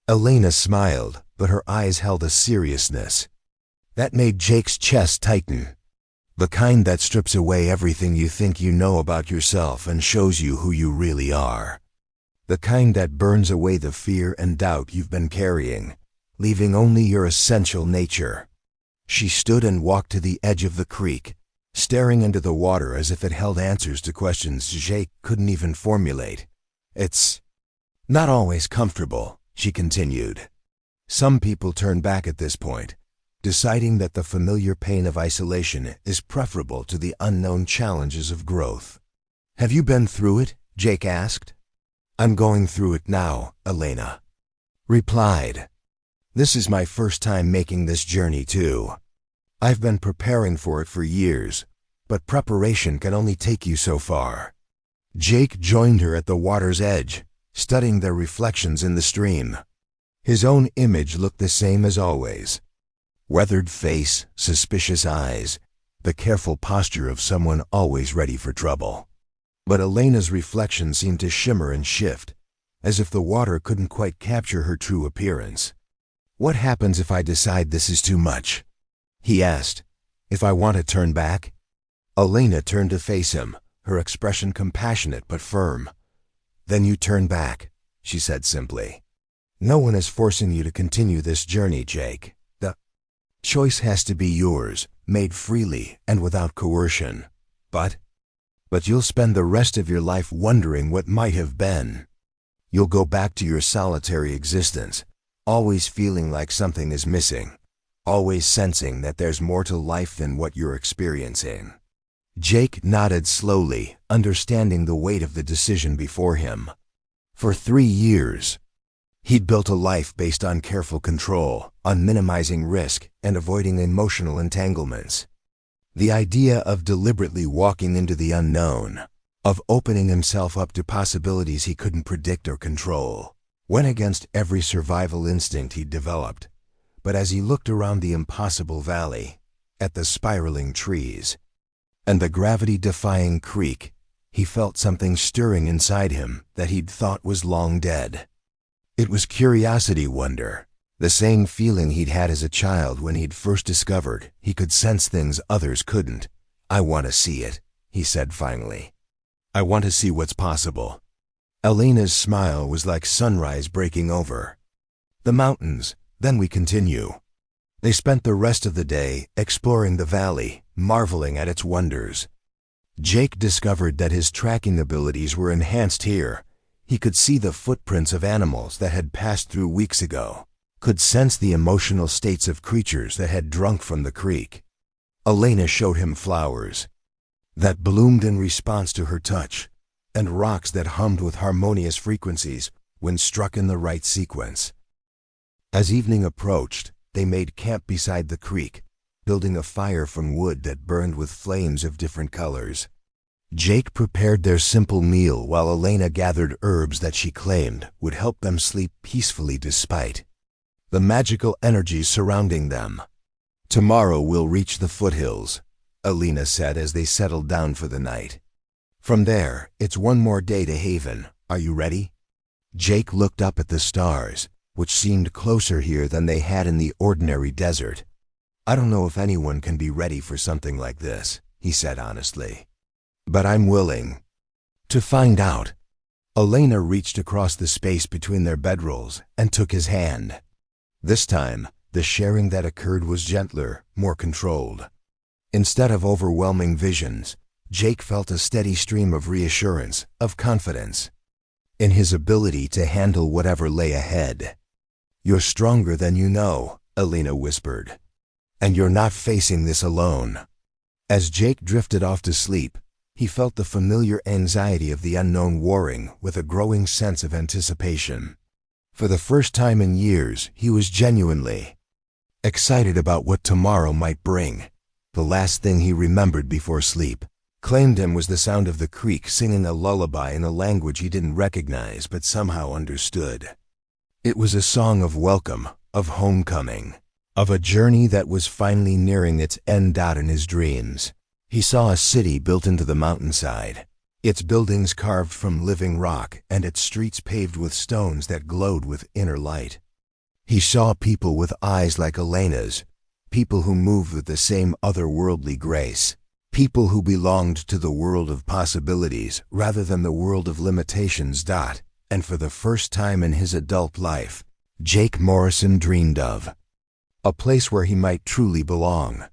Elena smiled, but her eyes held a seriousness that made Jake's chest tighten. The kind that strips away everything you think you know about yourself and shows you who you really are. The kind that burns away the fear and doubt you've been carrying, leaving only your essential nature. She stood and walked to the edge of the creek, staring into the water as if it held answers to questions Jake couldn't even formulate. "It's not always comfortable," she continued. "Some people turn back at this point, deciding that the familiar pain of isolation is preferable to the unknown challenges of growth." "Have you been through it?" Jake asked. "I'm going through it now," Elena replied. "This is my first time making this journey too. I've been preparing for it for years, but preparation can only take you so far." Jake joined her at the water's edge, studying their reflections in the stream. His own image looked the same as always. Weathered face, suspicious eyes, the careful posture of someone always ready for trouble. But Elena's reflection seemed to shimmer and shift, as if the water couldn't quite capture her true appearance. "What happens if I decide this is too much?" he asked. "If I want to turn back?" Elena turned to face him, her expression compassionate but firm. "Then you turn back," she said simply. "No one is forcing you to continue this journey, Jake. The choice has to be yours, made freely and without coercion. But you'll spend the rest of your life wondering what might have been. You'll go back to your solitary existence, always feeling like something is missing, always sensing that there's more to life than what you're experiencing." Jake nodded slowly, understanding the weight of the decision before him. For 3 years, he'd built a life based on careful control, on minimizing risk and avoiding emotional entanglements. The idea of deliberately walking into the unknown, of opening himself up to possibilities he couldn't predict or control, went against every survival instinct he'd developed. But as he looked around the impossible valley, at the spiraling trees, and the gravity-defying creek, he felt something stirring inside him that he'd thought was long dead. It was curiosity wonder, the same feeling he'd had as a child when he'd first discovered he could sense things others couldn't. "I want to see it," he said finally. "I want to see what's possible." Elena's smile was like sunrise breaking over. "The mountains, then we continue." They spent the rest of the day exploring the valley, marveling at its wonders. Jake discovered that his tracking abilities were enhanced here. He could see the footprints of animals that had passed through weeks ago, could sense the emotional states of creatures that had drunk from the creek. Elena showed him flowers that bloomed in response to her touch, and rocks that hummed with harmonious frequencies when struck in the right sequence. As evening approached, they made camp beside the creek, building a fire from wood that burned with flames of different colors. Jake prepared their simple meal while Elena gathered herbs that she claimed would help them sleep peacefully despite the magical energies surrounding them. "Tomorrow we'll reach the foothills," Elena said as they settled down for the night. "From there, it's one more day to Haven. Are you ready?" Jake looked up at the stars, which seemed closer here than they had in the ordinary desert. "I don't know if anyone can be ready for something like this," he said honestly. "But I'm willing to find out." Elena reached across the space between their bedrolls and took his hand. This time, the sharing that occurred was gentler, more controlled. Instead of overwhelming visions, Jake felt a steady stream of reassurance, of confidence in his ability to handle whatever lay ahead. "You're stronger than you know," Elena whispered. "And you're not facing this alone." As Jake drifted off to sleep, he felt the familiar anxiety of the unknown warring with a growing sense of anticipation. For the first time in years, he was genuinely excited about what tomorrow might bring. The last thing he remembered before sleep claimed him was the sound of the creek singing a lullaby in a language he didn't recognize but somehow understood. It was a song of welcome, of homecoming, of a journey that was finally nearing its end out in his dreams. He saw a city built into the mountainside, its buildings carved from living rock and its streets paved with stones that glowed with inner light. He saw people with eyes like Elena's, people who moved with the same otherworldly grace. People who belonged to the world of possibilities rather than the world of limitations. And for the first time in his adult life, Jake Morrison dreamed of a place where he might truly belong.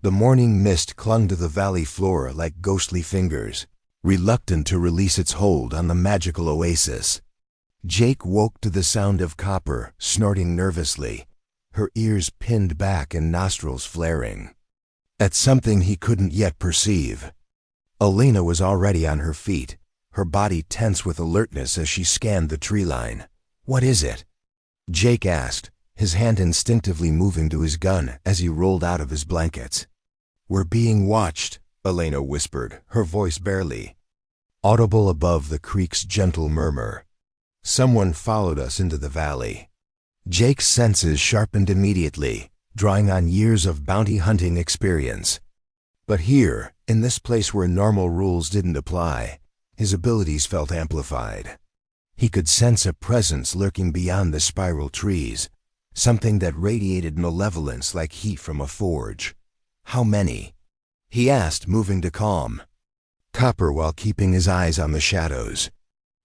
The morning mist clung to the valley floor like ghostly fingers, reluctant to release its hold on the magical oasis. Jake woke to the sound of Copper snorting nervously, her ears pinned back and nostrils flaring at something he couldn't yet perceive. Elena was already on her feet, her body tense with alertness as she scanned the tree line. "What is it?" Jake asked, his hand instinctively moving to his gun as he rolled out of his blankets. "We're being watched," Elena whispered, her voice barely audible above the creek's gentle murmur. "Someone followed us into the valley." Jake's senses sharpened immediately, drawing on years of bounty hunting experience. But here, in this place where normal rules didn't apply, his abilities felt amplified. He could sense a presence lurking beyond the spiral trees, something that radiated malevolence like heat from a forge. "How many?" he asked, moving to calm Copper while keeping his eyes on the shadows.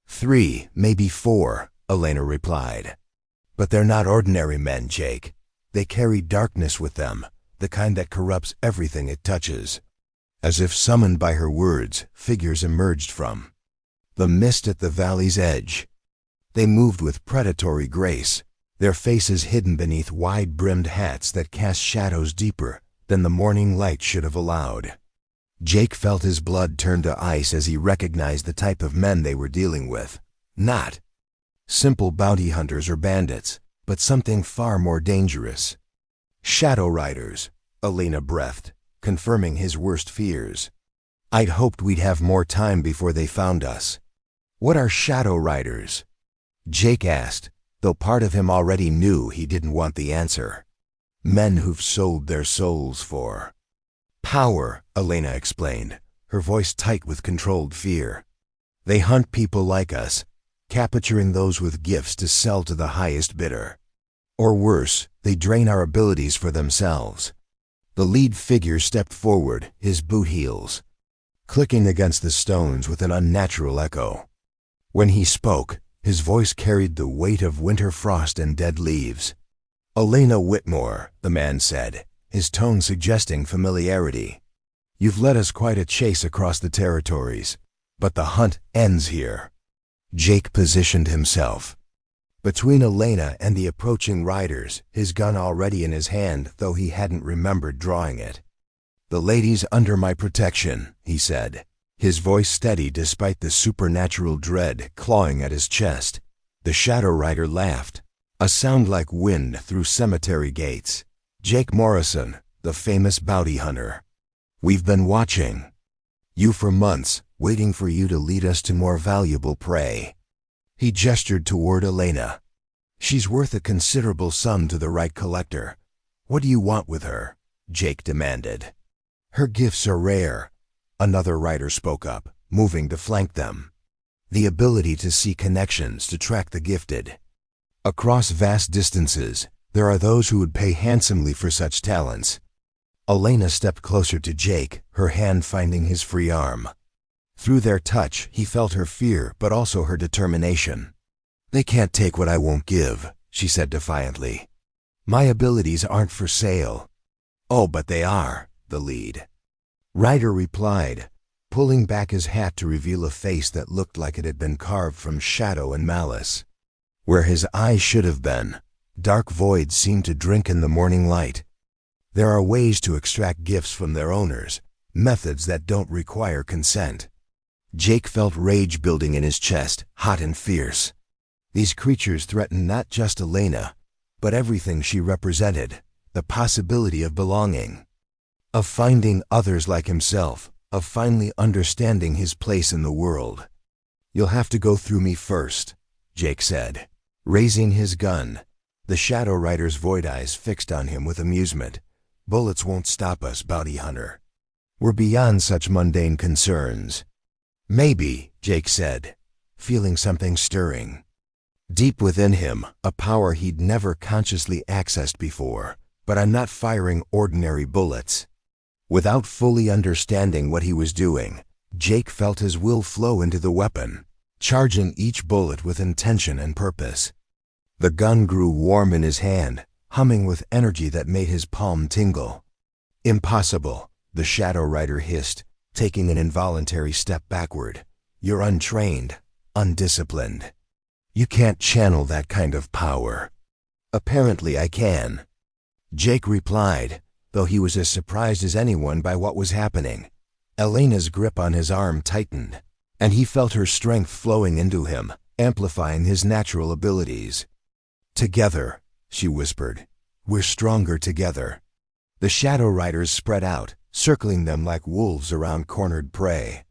"3, maybe 4, Elena replied. "But they're not ordinary men, Jake. They carry darkness with them, the kind that corrupts everything it touches." As if summoned by her words, figures emerged from the mist at the valley's edge. They moved with predatory grace, their faces hidden beneath wide-brimmed hats that cast shadows deeper than the morning light should have allowed. Jake felt his blood turn to ice as he recognized the type of men they were dealing with. Not simple bounty hunters or bandits, but something far more dangerous. "Shadow Riders," Elena breathed, confirming his worst fears. "I'd hoped we'd have more time before they found us." "What are Shadow Riders?" Jake asked, though part of him already knew he didn't want the answer. "Men who've sold their souls for power," Elena explained, her voice tight with controlled fear. "They hunt people like us, capturing those with gifts to sell to the highest bidder. Or worse, they drain our abilities for themselves." The lead figure stepped forward, his boot heels clicking against the stones with an unnatural echo. When he spoke, his voice carried the weight of winter frost and dead leaves. "Elena Whitmore," the man said, his tone suggesting familiarity. "You've led us quite a chase across the territories, but the hunt ends here." Jake positioned himself between Elena and the approaching riders, his gun already in his hand, though he hadn't remembered drawing it. "The lady's under my protection," he said, his voice steady despite the supernatural dread clawing at his chest. The Shadow Rider laughed, a sound like wind through cemetery gates. "Jake Morrison, the famous bounty hunter. We've been watching you for months, waiting for you to lead us to more valuable prey." He gestured toward Elena. "She's worth a considerable sum to the right collector." "What do you want with her?" Jake demanded. "Her gifts are rare," another rider spoke up, moving to flank them. "The ability to see connections, to track the gifted. Across vast distances, there are those who would pay handsomely for such talents." Elena stepped closer to Jake, her hand finding his free arm. Through their touch, he felt her fear, but also her determination. "They can't take what I won't give," she said defiantly. "My abilities aren't for sale." "Oh, but they are," the lead rider replied, pulling back his hat to reveal a face that looked like it had been carved from shadow and malice. Where his eyes should have been, dark voids seemed to drink in the morning light. "There are ways to extract gifts from their owners, methods that don't require consent." Jake felt rage building in his chest, hot and fierce. These creatures threatened not just Elena, but everything she represented, the possibility of belonging, of finding others like himself, of finally understanding his place in the world. "You'll have to go through me first," Jake said, raising his gun. The Shadow Rider's void eyes fixed on him with amusement. "Bullets won't stop us, bounty hunter. We're beyond such mundane concerns." "Maybe," Jake said, feeling something stirring deep within him, a power he'd never consciously accessed before. "But I'm not firing ordinary bullets." Without fully understanding what he was doing, Jake felt his will flow into the weapon, charging each bullet with intention and purpose. The gun grew warm in his hand, humming with energy that made his palm tingle. "Impossible," the Shadow Rider hissed, taking an involuntary step backward. "You're untrained, undisciplined. You can't channel that kind of power." "Apparently I can," Jake replied, though he was as surprised as anyone by what was happening. Elena's grip on his arm tightened, and he felt her strength flowing into him, amplifying his natural abilities. "Together," she whispered. "We're stronger together." The Shadow Riders spread out, circling them like wolves around cornered prey.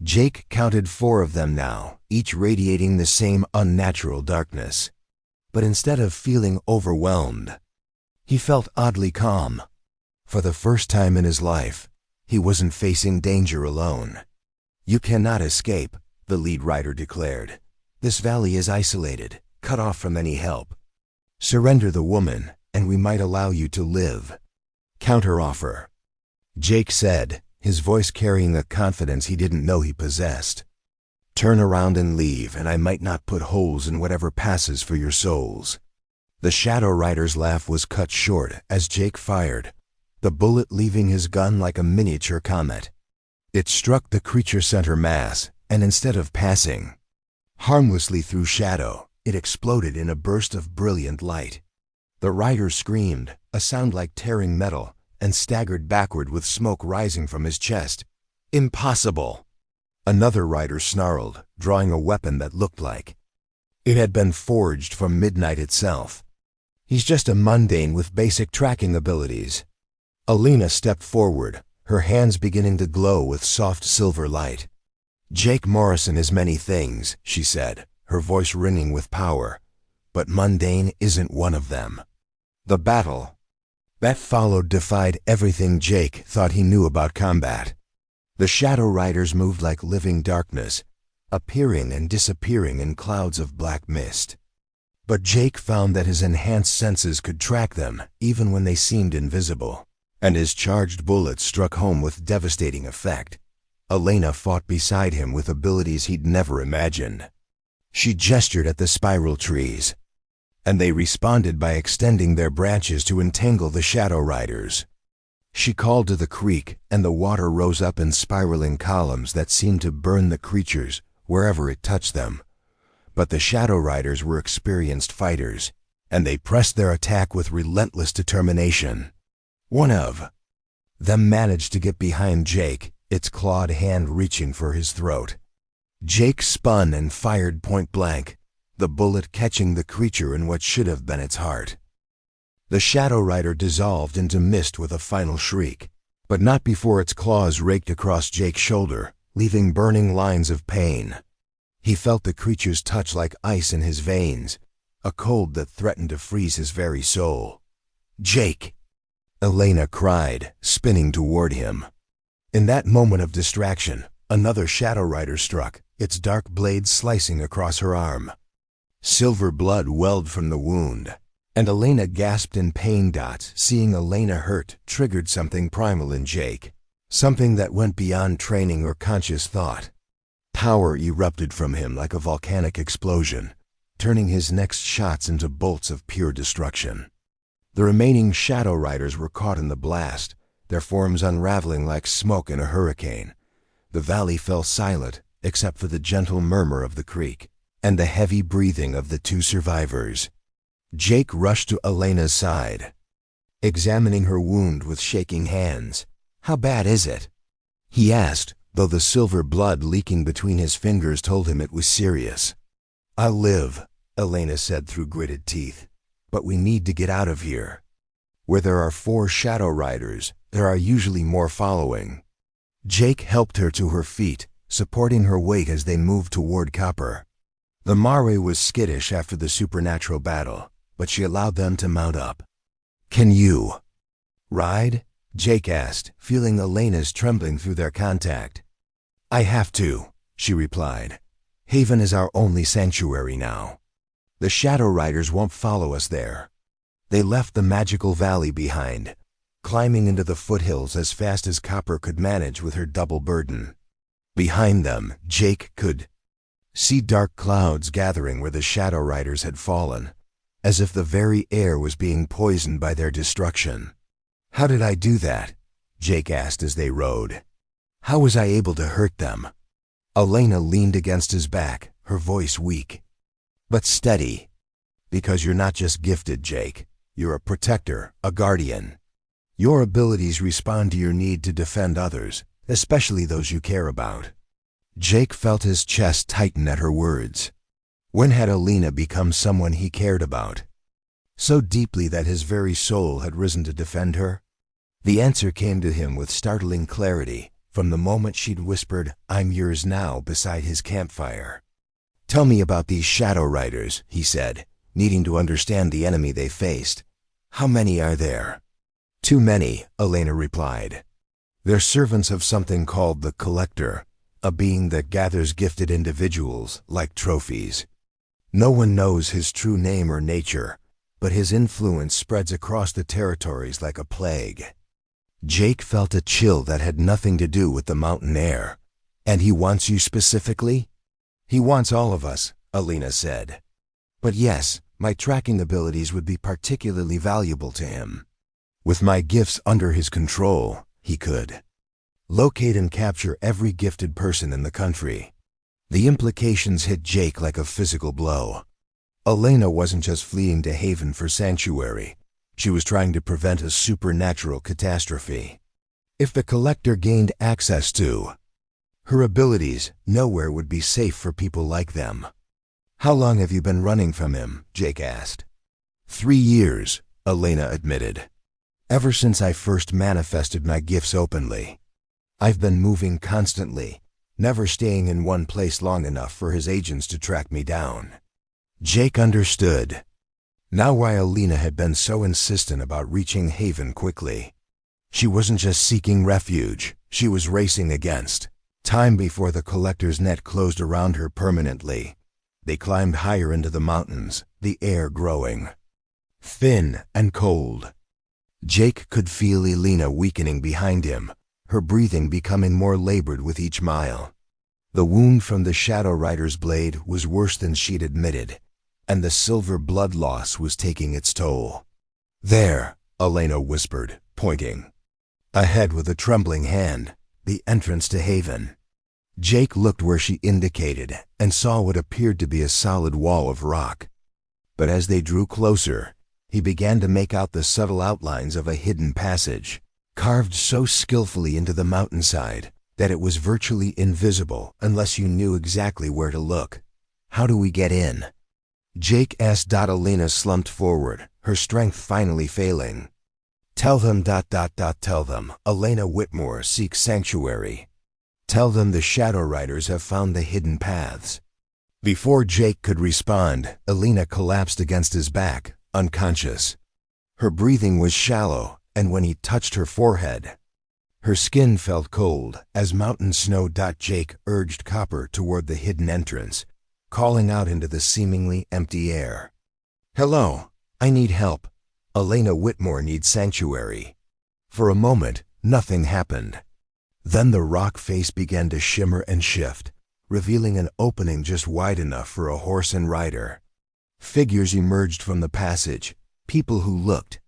Jake counted 4 of them now, each radiating the same unnatural darkness. But instead of feeling overwhelmed, he felt oddly calm. For the first time in his life, he wasn't facing danger alone. "You cannot escape," the lead rider declared. "This valley is isolated, cut off from any help. Surrender the woman, and we might allow you to live." "Counteroffer," Jake said, his voice carrying a confidence he didn't know he possessed. "Turn around and leave, and I might not put holes in whatever passes for your souls." The Shadow Rider's laugh was cut short as Jake fired, the bullet leaving his gun like a miniature comet. It struck the creature center mass, and instead of passing harmlessly through shadow, it exploded in a burst of brilliant light. The rider screamed, a sound like tearing metal, and staggered backward with smoke rising from his chest. "Impossible!" Another rider snarled, drawing a weapon that looked like it had been forged from midnight itself. "He's just a mundane with basic tracking abilities." Elena stepped forward, her hands beginning to glow with soft silver light. "Jake Morrison is many things," she said, her voice ringing with power, "but mundane isn't one of them." The battle that followed defied everything Jake thought he knew about combat. The Shadow Riders moved like living darkness, appearing and disappearing in clouds of black mist. But Jake found that his enhanced senses could track them even when they seemed invisible, and his charged bullets struck home with devastating effect. Elena fought beside him with abilities he'd never imagined. She gestured at the spiral trees, and they responded by extending their branches to entangle the Shadow Riders. She called to the creek, and the water rose up in spiraling columns that seemed to burn the creatures wherever it touched them. But the Shadow Riders were experienced fighters, and they pressed their attack with relentless determination. One of them managed to get behind Jake, its clawed hand reaching for his throat. Jake spun and fired point blank, the bullet catching the creature in what should have been its heart. The Shadow Rider dissolved into mist with a final shriek, but not before its claws raked across Jake's shoulder, leaving burning lines of pain. He felt the creature's touch like ice in his veins, a cold that threatened to freeze his very soul. "Jake!" Elena cried, spinning toward him. In that moment of distraction, another Shadow Rider struck, its dark blade slicing across her arm. Silver blood welled from the wound, and Elena gasped in pain. Seeing Elena hurt triggered something primal in Jake, something that went beyond training or conscious thought. Power erupted from him like a volcanic explosion, turning his next shots into bolts of pure destruction. The remaining Shadow Riders were caught in the blast, their forms unraveling like smoke in a hurricane. The valley fell silent, except for the gentle murmur of the creek and the heavy breathing of the 2 survivors. Jake rushed to Elena's side, examining her wound with shaking hands. "How bad is it?" he asked, though the silver blood leaking between his fingers told him it was serious. "I'll live," Elena said through gritted teeth, "but we need to get out of here. Where there are 4 Shadow Riders, there are usually more following." Jake helped her to her feet, supporting her weight as they moved toward Copper. The Mare was skittish after the supernatural battle, but she allowed them to mount up. "Can you ride?" Jake asked, feeling Elena's trembling through their contact. "I have to," she replied. "Haven is our only sanctuary now. The Shadow Riders won't follow us there. They left the magical valley behind, climbing into the foothills as fast as Copper could manage with her double burden. Behind them, Jake could see dark clouds gathering where the Shadow Riders had fallen, as if the very air was being poisoned by their destruction. "How did I do that?" Jake asked as they rode. "How was I able to hurt them?" Elena leaned against his back, her voice weak, but steady. "Because you're not just gifted, Jake. You're a protector, a guardian. Your abilities respond to your need to defend others, especially those you care about." Jake felt his chest tighten at her words. When had Elena become someone he cared about so deeply that his very soul had risen to defend her? The answer came to him with startling clarity from the moment she'd whispered, "I'm yours now," beside his campfire. "Tell me about these Shadow Riders," he said, needing to understand the enemy they faced. "How many are there?" "Too many," Elena replied. "They're servants of something called the Collector, a being that gathers gifted individuals like trophies. No one knows his true name or nature, but his influence spreads across the territories like a plague." Jake felt a chill that had nothing to do with the mountain air. "And he wants you specifically?" "He wants all of us," Elena said. "But yes, my tracking abilities would be particularly valuable to him. With my gifts under his control, he could locate and capture every gifted person in the country." The implications hit Jake like a physical blow. Elena wasn't just fleeing to Haven for sanctuary. She was trying to prevent a supernatural catastrophe. If the Collector gained access to her abilities, nowhere would be safe for people like them. "How long have you been running from him?" Jake asked. 3 years, Elena admitted. "Ever since I first manifested my gifts openly. I've been moving constantly, never staying in one place long enough for his agents to track me down." Jake understood now why Elena had been so insistent about reaching Haven quickly. She wasn't just seeking refuge, she was racing against time before the Collector's net closed around her permanently. They climbed higher into the mountains, the air growing thin and cold. Jake could feel Elena weakening behind him, her breathing becoming more labored with each mile. The wound from the Shadow Rider's blade was worse than she'd admitted, and the silver blood loss was taking its toll. "There," Elena whispered, pointing ahead with a trembling hand, "the entrance to Haven." Jake looked where she indicated and saw what appeared to be a solid wall of rock. But as they drew closer, he began to make out the subtle outlines of a hidden passage, carved so skillfully into the mountainside that it was virtually invisible unless you knew exactly where to look. "How do we get in?" Jake asked. Elena slumped forward, her strength finally failing. "Tell them ... Tell them Elena Whitmore seeks sanctuary. Tell them the Shadow Riders have found the hidden paths." Before Jake could respond, Elena collapsed against his back, unconscious. Her breathing was shallow, and when he touched her forehead, her skin felt cold as mountain snow. Jake urged Copper toward the hidden entrance, calling out into the seemingly empty air. "Hello, I need help. Elena Whitmore needs sanctuary." For a moment, nothing happened. Then the rock face began to shimmer and shift, revealing an opening just wide enough for a horse and rider. Figures emerged from the passage, people who looked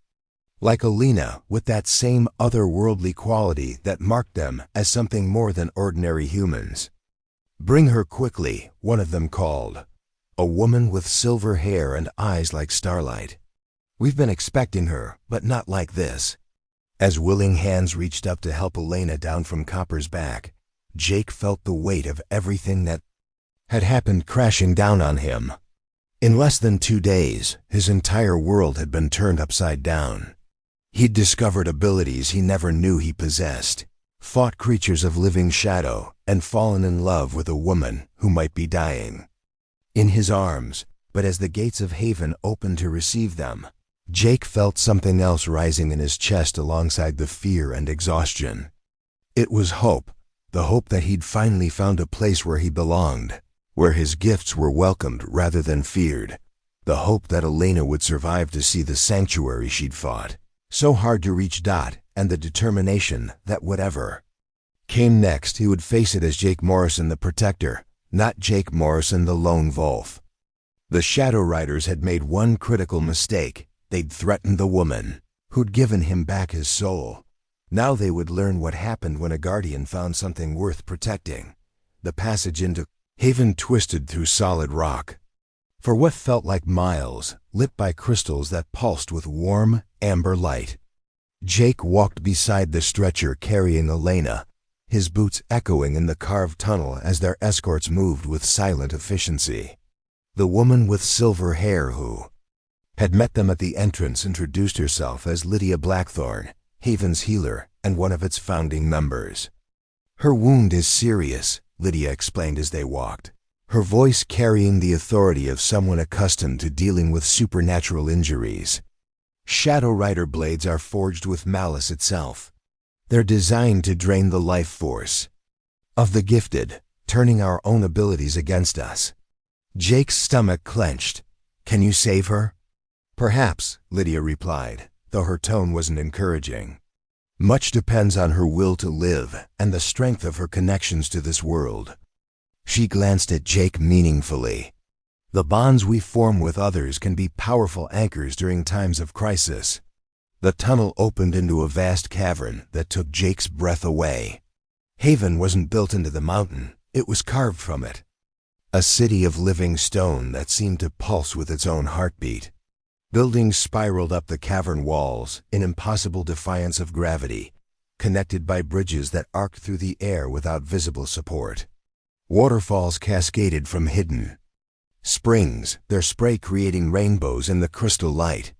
like Elena, with that same otherworldly quality that marked them as something more than ordinary humans. "Bring her quickly," one of them called, a woman with silver hair and eyes like starlight. "We've been expecting her, but not like this." As willing hands reached up to help Elena down from Copper's back, Jake felt the weight of everything that had happened crashing down on him. In less than 2 days, his entire world had been turned upside down. He'd discovered abilities he never knew he possessed, fought creatures of living shadow, and fallen in love with a woman who might be dying in his arms. But as the gates of Haven opened to receive them, Jake felt something else rising in his chest alongside the fear and exhaustion. It was hope, the hope that he'd finally found a place where he belonged, where his gifts were welcomed rather than feared, the hope that Elena would survive to see the sanctuary she'd fought so hard to reach. and the determination that whatever came next, he would face it as Jake Morrison the Protector, not Jake Morrison the Lone Wolf. The Shadow Riders had made one critical mistake. They'd threatened the woman who'd given him back his soul. Now they would learn what happened when a guardian found something worth protecting. The passage into Haven twisted through solid rock. For what felt like miles, lit by crystals that pulsed with warm, amber light. Jake walked beside the stretcher carrying Elena, his boots echoing in the carved tunnel as their escorts moved with silent efficiency. The woman with silver hair who had met them at the entrance introduced herself as Lydia Blackthorne, Haven's healer and one of its founding members. "Her wound is serious," Lydia explained as they walked, her voice carrying the authority of someone accustomed to dealing with supernatural injuries. Shadow Rider blades are forged with malice itself. They're designed to drain the life force of the gifted, turning our own abilities against us. Jake's stomach clenched. "Can you save her?" "Perhaps," Lydia replied, though her tone wasn't encouraging. "Much depends on her will to live and the strength of her connections to this world." She glanced at Jake meaningfully. "The bonds we form with others can be powerful anchors during times of crisis." The tunnel opened into a vast cavern that took Jake's breath away. Haven wasn't built into the mountain, it was carved from it. A city of living stone that seemed to pulse with its own heartbeat. Buildings spiraled up the cavern walls in impossible defiance of gravity, connected by bridges that arced through the air without visible support. Waterfalls cascaded from hidden springs, their spray creating rainbows in the crystal light.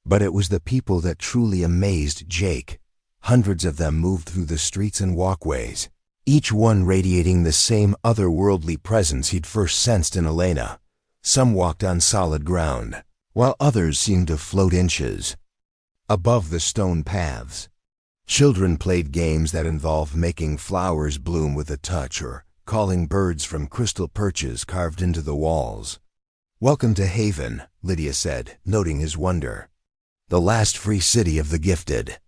But it was the people that truly amazed Jake. Hundreds of them moved through the streets and walkways, each one radiating the same otherworldly presence he'd first sensed in Elena. Some walked on solid ground, while others seemed to float inches above the stone paths. Children played games that involved making flowers bloom with a touch or calling birds from crystal perches carved into the walls. "Welcome to Haven," Lydia said, noting his wonder. "The last free city of the gifted."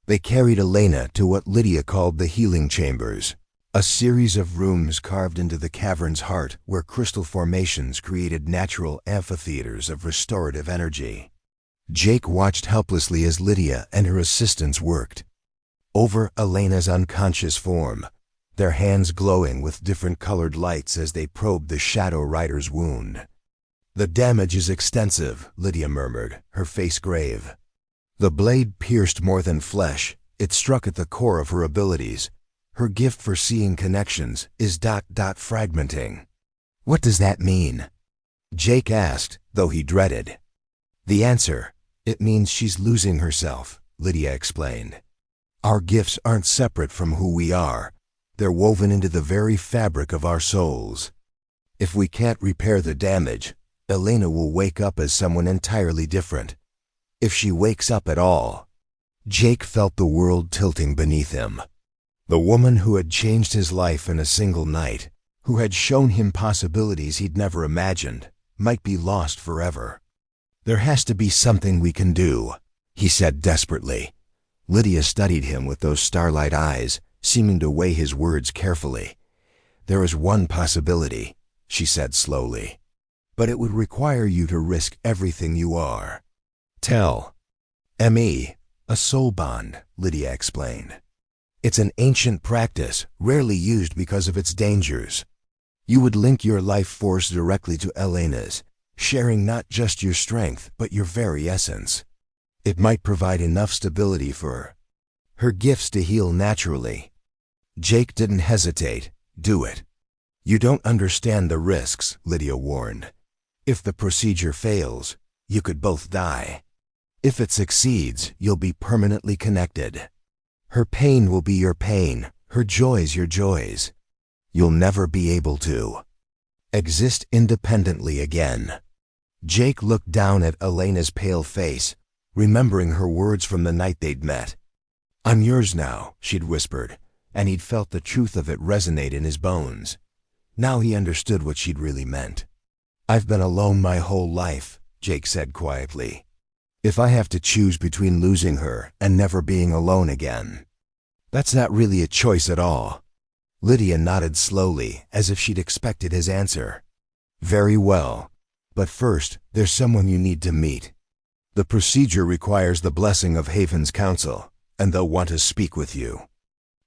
They carried Elena to what Lydia called the healing chambers, a series of rooms carved into the cavern's heart where crystal formations created natural amphitheaters of restorative energy. Jake watched helplessly as Lydia and her assistants worked over Elena's unconscious form, their hands glowing with different colored lights as they probed the Shadow Rider's wound. "The damage is extensive," Lydia murmured, her face grave. "The blade pierced more than flesh. It struck at the core of her abilities. Her gift for seeing connections is fragmenting." "What does that mean?" Jake asked, though he dreaded the answer. "It means she's losing herself," Lydia explained. "Our gifts aren't separate from who we are. They're woven into the very fabric of our souls. If we can't repair the damage, Elena will wake up as someone entirely different. If she wakes up at all." Jake felt the world tilting beneath him. The woman who had changed his life in a single night, who had shown him possibilities he'd never imagined, might be lost forever. "There has to be something we can do," he said desperately. Lydia studied him with those starlight eyes, seeming to weigh his words carefully. "There is one possibility," she said slowly. "But it would require you to risk everything you are." "Tell me, a soul bond," Lydia explained. "It's an ancient practice, rarely used because of its dangers. You would link your life force directly to Elena's, sharing not just your strength, but your very essence. It might provide enough stability for her gifts to heal naturally." Jake didn't hesitate. "Do it." "You don't understand the risks," Lydia warned. "If the procedure fails, you could both die. If it succeeds, you'll be permanently connected. Her pain will be your pain, her joys your joys. You'll never be able to exist independently again." Jake looked down at Elena's pale face, remembering her words from the night they'd met. "I'm yours now," she'd whispered, and he'd felt the truth of it resonate in his bones. Now he understood what she'd really meant. "I've been alone my whole life," Jake said quietly. If I have to choose between losing her and never being alone again. That's not really a choice at all. Lydia nodded slowly, as if she'd expected his answer. Very well. But first, there's someone you need to meet. The procedure requires the blessing of Haven's council, and they'll want to speak with you.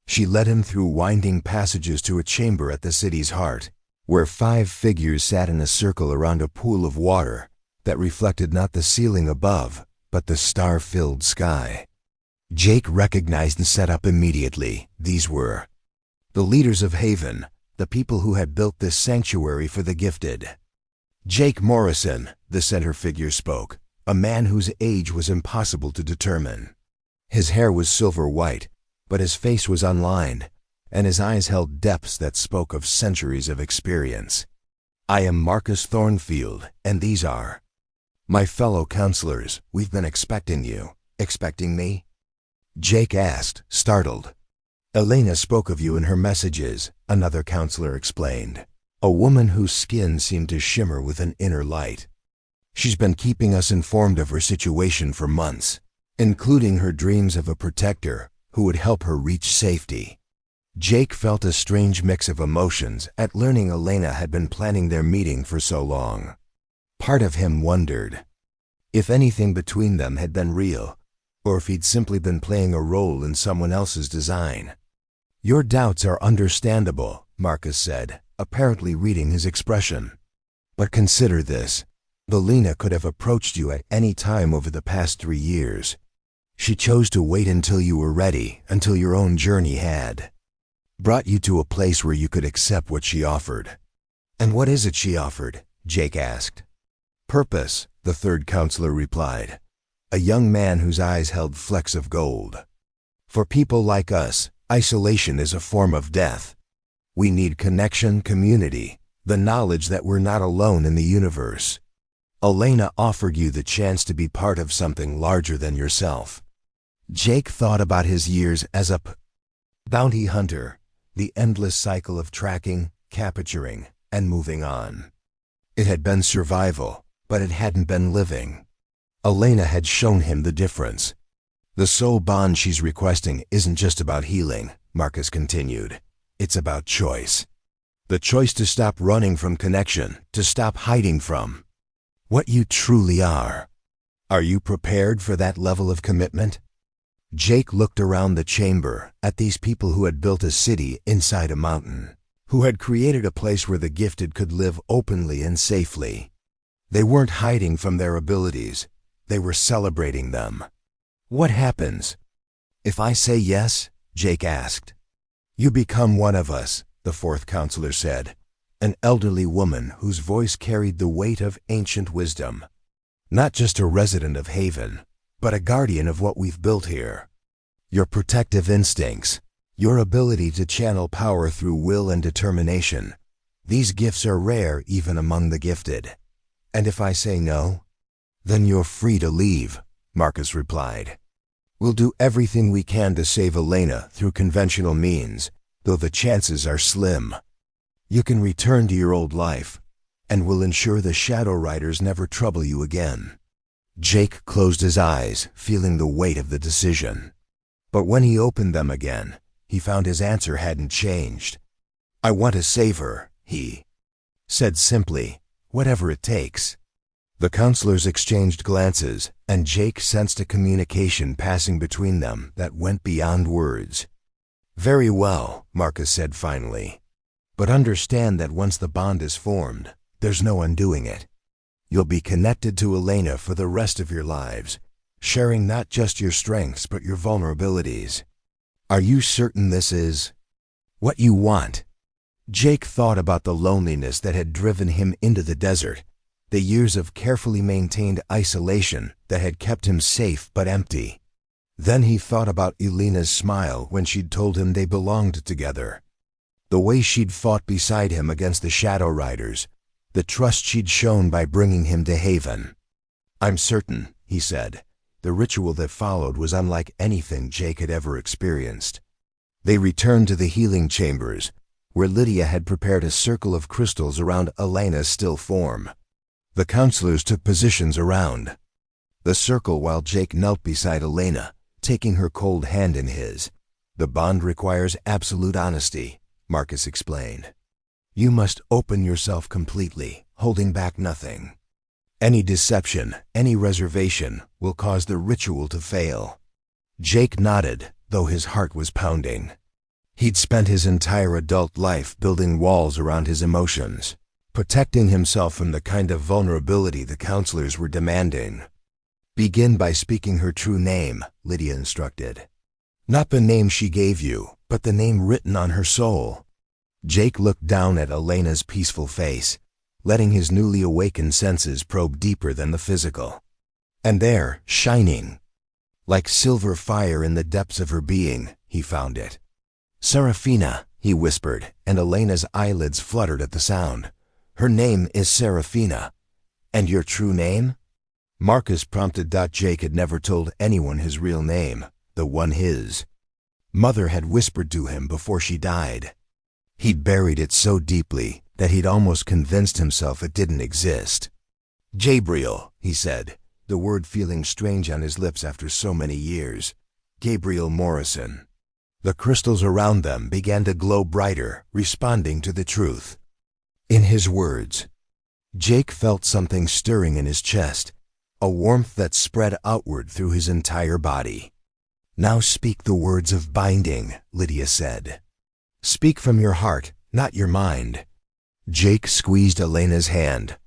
She led him through winding passages to a chamber at the city's heart, where 5 figures sat in a circle around a pool of water that reflected not the ceiling above, but the star-filled sky. Jake recognized and set up immediately. These were the leaders of Haven, the people who had built this sanctuary for the gifted. Jake Morrison, the center figure, spoke, a man whose age was impossible to determine. His hair was silver white, but his face was unlined, and his eyes held depths that spoke of centuries of experience. I am Marcus Thornfield, and these are my fellow counselors. We've been expecting you. Expecting me? Jake asked, startled. Elena spoke of you in her messages, another counselor explained. A woman whose skin seemed to shimmer with an inner light. She's been keeping us informed of her situation for months, including her dreams of a protector who would help her reach safety. Jake felt a strange mix of emotions at learning Elena had been planning their meeting for so long. Part of him wondered if anything between them had been real, or if he'd simply been playing a role in someone else's design. Your doubts are understandable, Marcus said, apparently reading his expression. But consider this. Elena could have approached you at any time over the past 3 years. She chose to wait until you were ready, until your own journey had brought you to a place where you could accept what she offered. And what is it she offered? Jake asked. Purpose, the third counselor replied, a young man whose eyes held flecks of gold. For people like us, isolation is a form of death. We need connection, community, the knowledge that we're not alone in the universe. Elena offered you the chance to be part of something larger than yourself. Jake thought about his years as a bounty hunter, the endless cycle of tracking, capturing, and moving on. It had been survival, but it hadn't been living. Elena had shown him the difference. The soul bond she's requesting isn't just about healing, Marcus continued. It's about choice. The choice to stop running from connection, to stop hiding from what you truly are. Are you prepared for that level of commitment? Jake looked around the chamber at these people who had built a city inside a mountain, who had created a place where the gifted could live openly and safely. They weren't hiding from their abilities. They were celebrating them. What happens if I say yes? Jake asked. You become one of us, the fourth counselor said, an elderly woman whose voice carried the weight of ancient wisdom. Not just a resident of Haven, but a guardian of what we've built here. Your protective instincts, your ability to channel power through will and determination, these gifts are rare even among the gifted. And if I say no, then you're free to leave, Marcus replied. We'll do everything we can to save Elena through conventional means, though the chances are slim. You can return to your old life, and we'll ensure the Shadow Riders never trouble you again. Jake closed his eyes, feeling the weight of the decision. But when he opened them again, he found his answer hadn't changed. I want to save her, he said simply, whatever it takes. The counselors exchanged glances, and Jake sensed a communication passing between them that went beyond words. Very well, Marcus said finally. But understand that once the bond is formed, there's no undoing it. You'll be connected to Elena for the rest of your lives, sharing not just your strengths but your vulnerabilities. Are you certain this is what you want? Jake thought about the loneliness that had driven him into the desert, the years of carefully maintained isolation that had kept him safe but empty. Then he thought about Elena's smile when she'd told him they belonged together. The way she'd fought beside him against the Shadow Riders, the trust she'd shown by bringing him to Haven. I'm certain, he said. The ritual that followed was unlike anything Jake had ever experienced. They returned to the healing chambers, where Lydia had prepared a circle of crystals around Elena's still form. The counselors took positions around The circle while Jake knelt beside Elena, taking her cold hand in his. "The bond requires absolute honesty," Marcus explained. "You must open yourself completely, holding back nothing. Any deception, any reservation, will cause the ritual to fail." Jake nodded, though his heart was pounding. He'd spent his entire adult life building walls around his emotions, protecting himself from the kind of vulnerability the counselors were demanding. "Begin by speaking her true name," Lydia instructed. "Not the name she gave you, but the name written on her soul." Jake looked down at Elena's peaceful face, letting his newly awakened senses probe deeper than the physical. And there, shining, like silver fire in the depths of her being, he found it. "Serafina," he whispered, and Elena's eyelids fluttered at the sound. "Her name is Serafina. And your true name?" Marcus prompted. Jake had never told anyone his real name, the one his mother had whispered to him before she died. He'd buried it so deeply that he'd almost convinced himself it didn't exist. "Gabriel," he said, the word feeling strange on his lips after so many years. "Gabriel Morrison." The crystals around them began to glow brighter, responding to the truth in his words. Jake felt something stirring in his chest, a warmth that spread outward through his entire body. "Now speak the words of binding," Lydia said. "Speak from your heart, not your mind." Jake squeezed Elena's hand,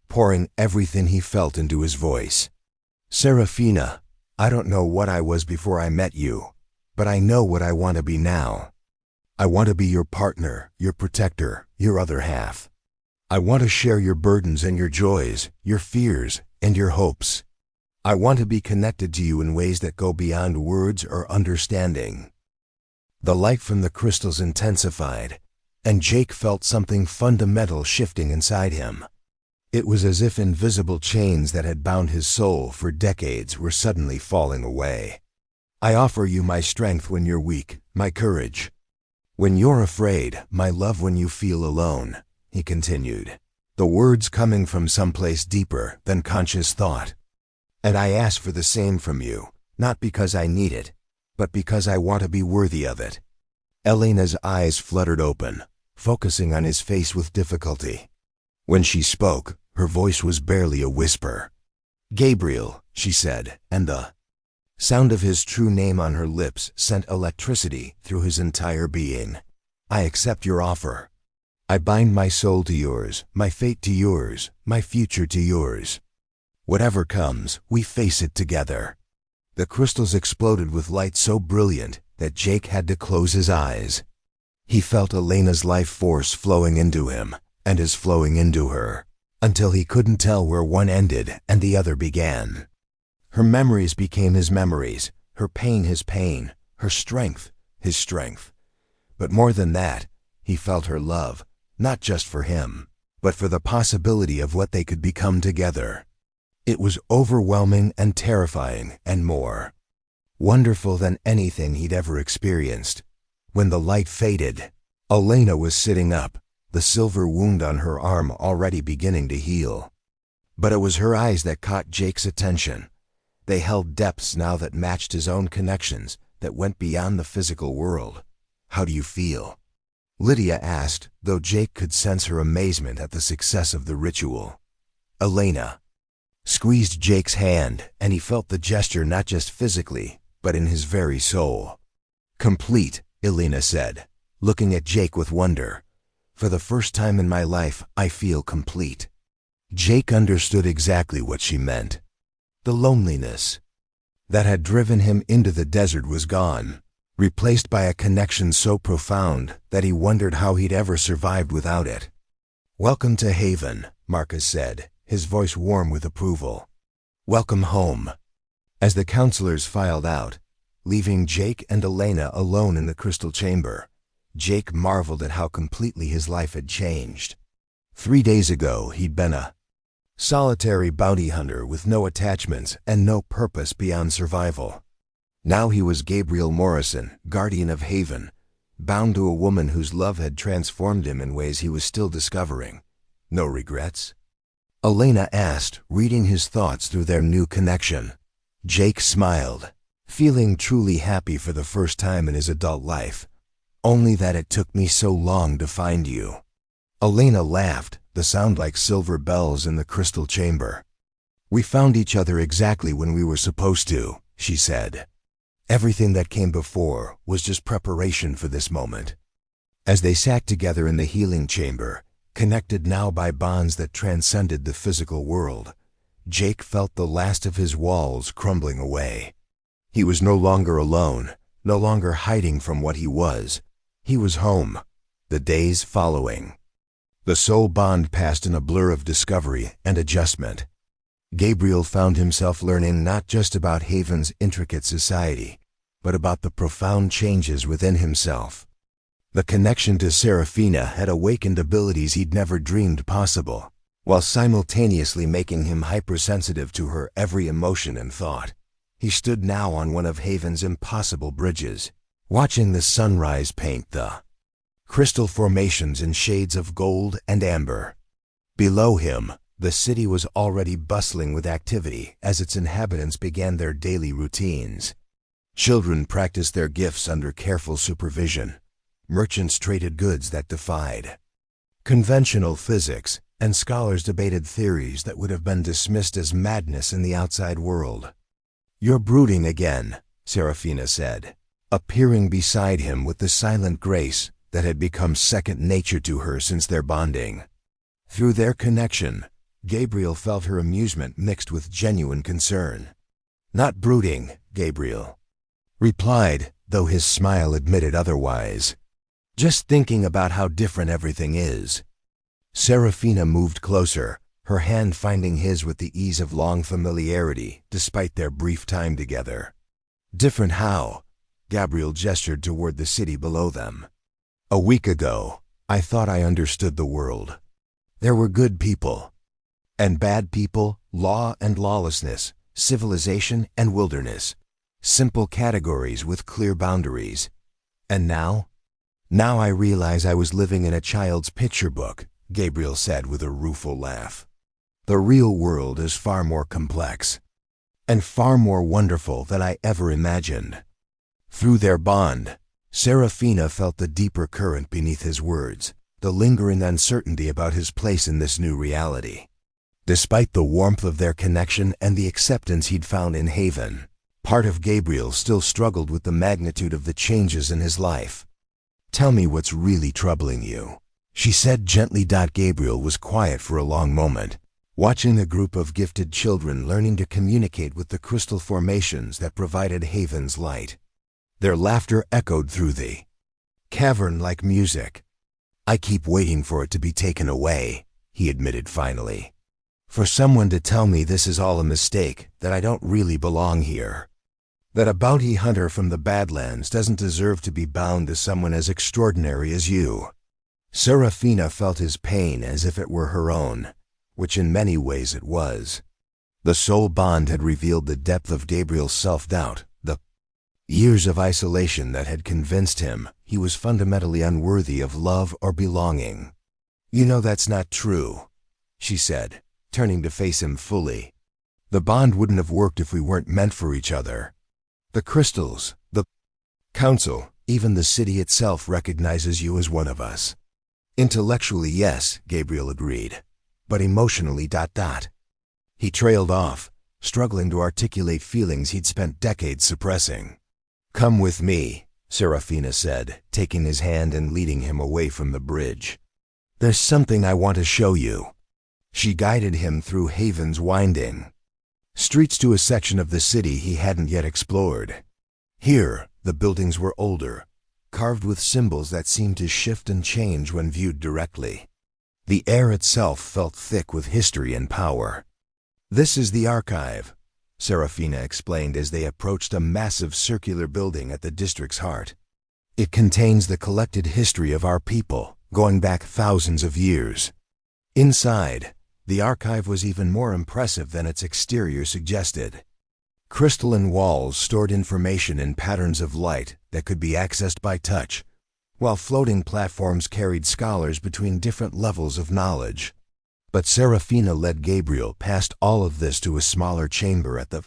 pouring everything he felt into his voice. "Serafina, I don't know what I was before I met you, but I know what I want to be now. I want to be your partner, your protector, your other half. I want to share your burdens and your joys, your fears and your hopes. I want to be connected to you in ways that go beyond words or understanding." The light from the crystals intensified, and Jake felt something fundamental shifting inside him. It was as if invisible chains that had bound his soul for decades were suddenly falling away. "I offer you my strength when you're weak, my courage when you're afraid, my love when you feel alone," he continued, the words coming from someplace deeper than conscious thought. "And I ask for the same from you, not because I need it, but because I want to be worthy of it." Elena's eyes fluttered open, focusing on his face with difficulty. When she spoke, her voice was barely a whisper. "Gabriel," she said, and the sound of his true name on her lips sent electricity through his entire being. "I accept your offer. I bind my soul to yours, my fate to yours, my future to yours. Whatever comes, we face it together." The crystals exploded with light so brilliant that Jake had to close his eyes. He felt Elena's life force flowing into him, and his flowing into her, until he couldn't tell where one ended and the other began. Her memories became his memories, her pain his pain, her strength his strength. But more than that, he felt her love, not just for him, but for the possibility of what they could become together. It was overwhelming and terrifying and more wonderful than anything he'd ever experienced. When the light faded, Elena was sitting up, the silver wound on her arm already beginning to heal. But it was her eyes that caught Jake's attention. They held depths now that matched his own connections, that went beyond the physical world. "How do you feel?" Lydia asked, though Jake could sense her amazement at the success of the ritual. Elena squeezed Jake's hand, and he felt the gesture not just physically, but in his very soul. "Complete," Elena said, looking at Jake with wonder. "For the first time in my life, I feel complete." Jake understood exactly what she meant. The loneliness that had driven him into the desert was gone, replaced by a connection so profound that he wondered how he'd ever survived without it. "Welcome to Haven," Marcus said, his voice warm with approval. "Welcome home." As the counselors filed out, leaving Jake and Elena alone in the crystal chamber, Jake marveled at how completely his life had changed. 3 days ago, he'd been a solitary bounty hunter with no attachments and no purpose beyond survival. Now he was Gabriel Morrison, guardian of Haven, bound to a woman whose love had transformed him in ways he was still discovering. No regrets, Elena asked, reading his thoughts through their new connection. Jake smiled, feeling truly happy for the first time in his adult life. Only that it took me so long to find you. Elena laughed, the sound like silver bells in the crystal chamber. We found each other exactly when we were supposed to, she said. Everything that came before was just preparation for this moment. As they sat together in the healing chamber, connected now by bonds that transcended the physical world, Jake felt the last of his walls crumbling away. He was no longer alone, no longer hiding from what he was. He was home, the days following. The soul bond passed in a blur of discovery and adjustment. Gabriel found himself learning not just about Haven's intricate society, but about the profound changes within himself. The connection to Serafina had awakened abilities he'd never dreamed possible, while simultaneously making him hypersensitive to her every emotion and thought. He stood now on one of Haven's impossible bridges, watching the sunrise paint the crystal formations in shades of gold and amber. Below him, the city was already bustling with activity as its inhabitants began their daily routines. Children practiced their gifts under careful supervision. Merchants traded goods that defied conventional physics, and scholars debated theories that would have been dismissed as madness in the outside world. "You're brooding again," Serafina said, appearing beside him with the silent grace that had become second nature to her since their bonding. Through their connection, Gabriel felt her amusement mixed with genuine concern. "Not brooding," Gabriel replied, though his smile admitted otherwise. "Just thinking about how different everything is." Serafina moved closer, her hand finding his with the ease of long familiarity despite their brief time together. "Different how?" Gabriel gestured toward the city below them. "A week ago, I thought I understood the world. There were good people and bad people, law and lawlessness, civilization and wilderness, simple categories with clear boundaries. And now I realize I was living in a child's picture book," Gabriel said with a rueful laugh. "The real world is far more complex and far more wonderful than I ever imagined." Through their bond, Serafina felt the deeper current beneath his words, the lingering uncertainty about his place in this new reality. Despite the warmth of their connection and the acceptance he'd found in Haven, part of Gabriel still struggled with the magnitude of the changes in his life. "Tell me what's really troubling you," she said gently. Gabriel was quiet for a long moment, watching the group of gifted children learning to communicate with the crystal formations that provided Haven's light. Their laughter echoed through the cavern like music. "I keep waiting for it to be taken away," he admitted finally. "For someone to tell me this is all a mistake, that I don't really belong here. That a bounty hunter from the Badlands doesn't deserve to be bound to someone as extraordinary as you." Serafina felt his pain as if it were her own, which in many ways it was. The soul bond had revealed the depth of Gabriel's self-doubt, the years of isolation that had convinced him he was fundamentally unworthy of love or belonging. "You know that's not true," she said, turning to face him fully. "The bond wouldn't have worked if we weren't meant for each other. The crystals, the council, even the city itself recognizes you as one of us." "Intellectually, yes," Gabriel agreed, "but emotionally ... He trailed off, struggling to articulate feelings he'd spent decades suppressing. "Come with me," Serafina said, taking his hand and leading him away from the bridge. "There's something I want to show you." She guided him through Haven's winding streets to a section of the city he hadn't yet explored. Here, the buildings were older, carved with symbols that seemed to shift and change when viewed directly. The air itself felt thick with history and power. "This is the archive," Serafina explained as they approached a massive circular building at the district's heart. "It contains the collected history of our people, going back thousands of years." Inside, the archive was even more impressive than its exterior suggested. Crystalline walls stored information in patterns of light that could be accessed by touch, while floating platforms carried scholars between different levels of knowledge. But Serafina led Gabriel past all of this to a smaller chamber at the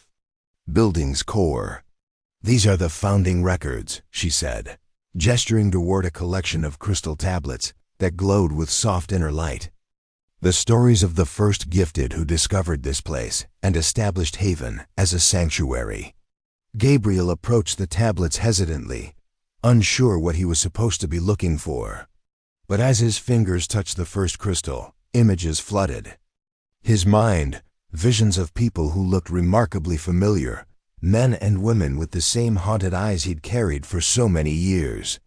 building's core. "These are the founding records," she said, gesturing toward a collection of crystal tablets that glowed with soft inner light. "The stories of the first gifted who discovered this place and established Haven as a sanctuary." Gabriel approached the tablets hesitantly, unsure what he was supposed to be looking for. But as his fingers touched the first crystal, images flooded. His mind, visions of people who looked remarkably familiar, men and women with the same haunted eyes he'd carried for so many years.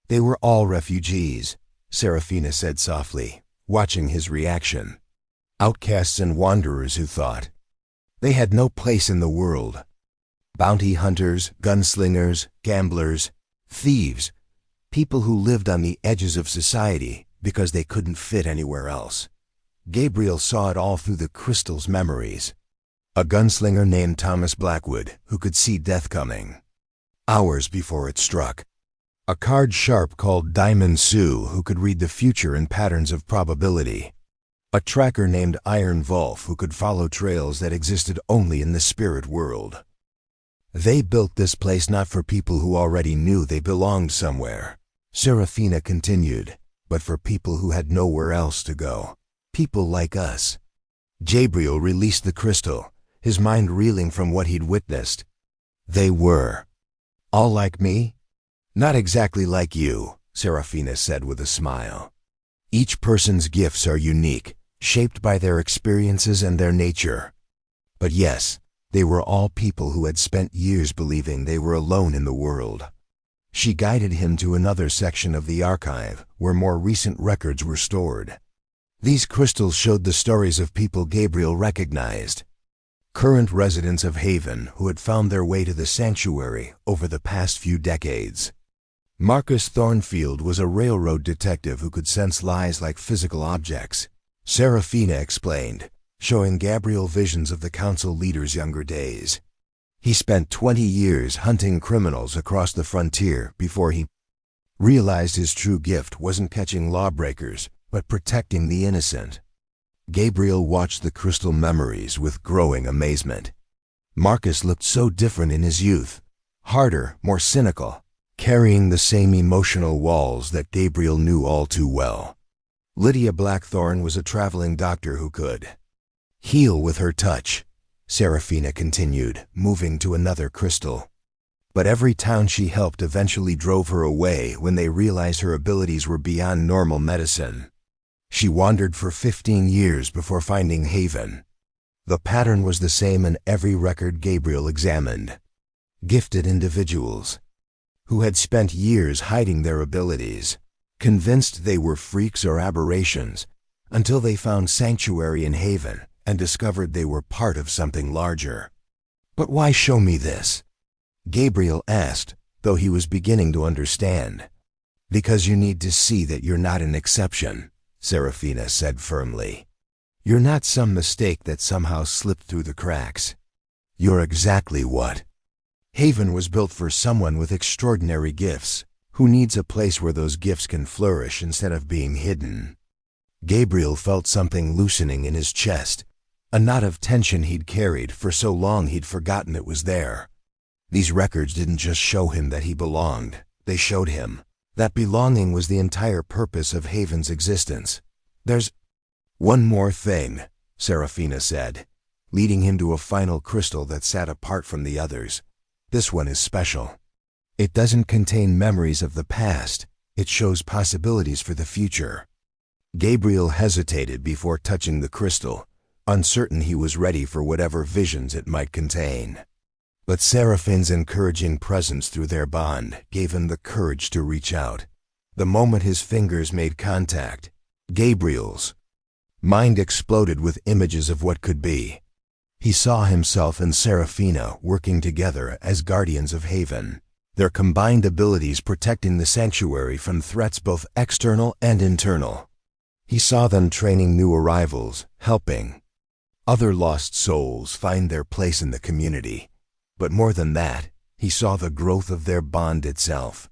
"They were all refugees," Serafina said softly, watching his reaction. "Outcasts and wanderers who thought they had no place in the world. Bounty hunters, gunslingers, gamblers, thieves, people who lived on the edges of society because they couldn't fit anywhere else." Gabriel saw it all through the crystal's memories. A gunslinger named Thomas Blackwood who could see death coming hours before it struck. A card sharp called Diamond Sue who could read the future in patterns of probability. A tracker named Iron Wolf who could follow trails that existed only in the spirit world. They built this place not for people who already knew they belonged somewhere, Serafina continued, but for people who had nowhere else to go. People like us. Gabriel released the crystal, his mind reeling from what he'd witnessed. "They were all like me?" "Not exactly like you," Serafina said with a smile. "Each person's gifts are unique, shaped by their experiences and their nature. But yes, they were all people who had spent years believing they were alone in the world." She guided him to another section of the archive where more recent records were stored. These crystals showed the stories of people Gabriel recognized. Current residents of Haven who had found their way to the sanctuary over the past few decades. Marcus Thornfield was a railroad detective who could sense lies like physical objects, Serafina explained, showing Gabriel visions of the council leader's younger days. He spent 20 years hunting criminals across the frontier before he realized his true gift wasn't catching lawbreakers, but protecting the innocent. Gabriel watched the crystal memories with growing amazement. Marcus looked so different in his youth, harder, more cynical, carrying the same emotional walls that Gabriel knew all too well. Lydia Blackthorne was a traveling doctor who could heal with her touch, Serafina continued, moving to another crystal. But every town she helped eventually drove her away when they realized her abilities were beyond normal medicine. She wandered for 15 years before finding Haven. The pattern was the same in every record Gabriel examined. Gifted individuals who had spent years hiding their abilities, convinced they were freaks or aberrations, until they found sanctuary in Haven and discovered they were part of something larger. "But why show me this?" Gabriel asked, though he was beginning to understand. "Because you need to see that you're not an exception," Serafina said firmly. "You're not some mistake that somehow slipped through the cracks. You're exactly what Haven was built for: someone with extraordinary gifts, who needs a place where those gifts can flourish instead of being hidden." Gabriel felt something loosening in his chest, a knot of tension he'd carried for so long he'd forgotten it was there. These records didn't just show him that he belonged, they showed him that belonging was the entire purpose of Haven's existence. "There's one more thing," Serafina said, leading him to a final crystal that sat apart from the others. "This one is special. It doesn't contain memories of the past, it shows possibilities for the future." Gabriel hesitated before touching the crystal, uncertain he was ready for whatever visions it might contain. But Seraphine's encouraging presence through their bond gave him the courage to reach out. The moment his fingers made contact, Gabriel's mind exploded with images of what could be. He saw himself and Serafina working together as guardians of Haven, their combined abilities protecting the sanctuary from threats both external and internal. He saw them training new arrivals, helping other lost souls find their place in the community. But more than that, he saw the growth of their bond itself.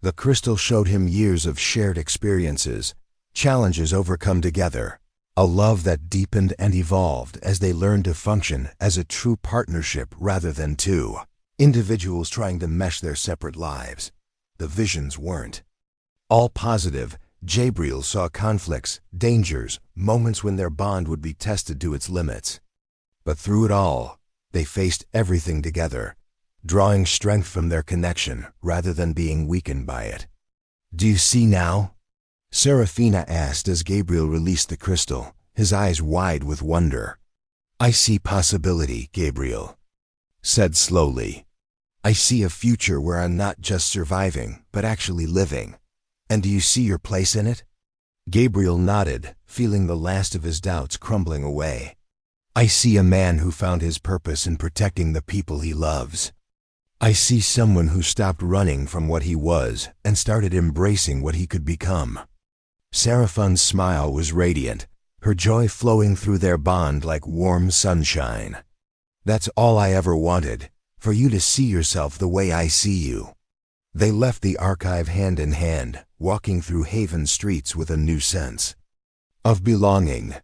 The crystal showed him years of shared experiences, challenges overcome together, A love that deepened and evolved as they learned to function as a true partnership rather than two individuals trying to mesh their separate lives. The visions weren't all positive. Gabriel saw conflicts, dangers, moments when their bond would be tested to its limits. But through it all, they faced everything together, drawing strength from their connection rather than being weakened by it. "Do you see now?" Serafina asked as Gabriel released the crystal, his eyes wide with wonder. "I see possibility," Gabriel said slowly. "I see a future where I'm not just surviving, but actually living. And do you see your place in it?" Gabriel nodded, feeling the last of his doubts crumbling away. "I see a man who found his purpose in protecting the people he loves. I see someone who stopped running from what he was and started embracing what he could become." Seraphine's smile was radiant, her joy flowing through their bond like warm sunshine. "That's all I ever wanted, for you to see yourself the way I see you." They left the archive hand in hand, walking through Haven streets with a new sense of belonging.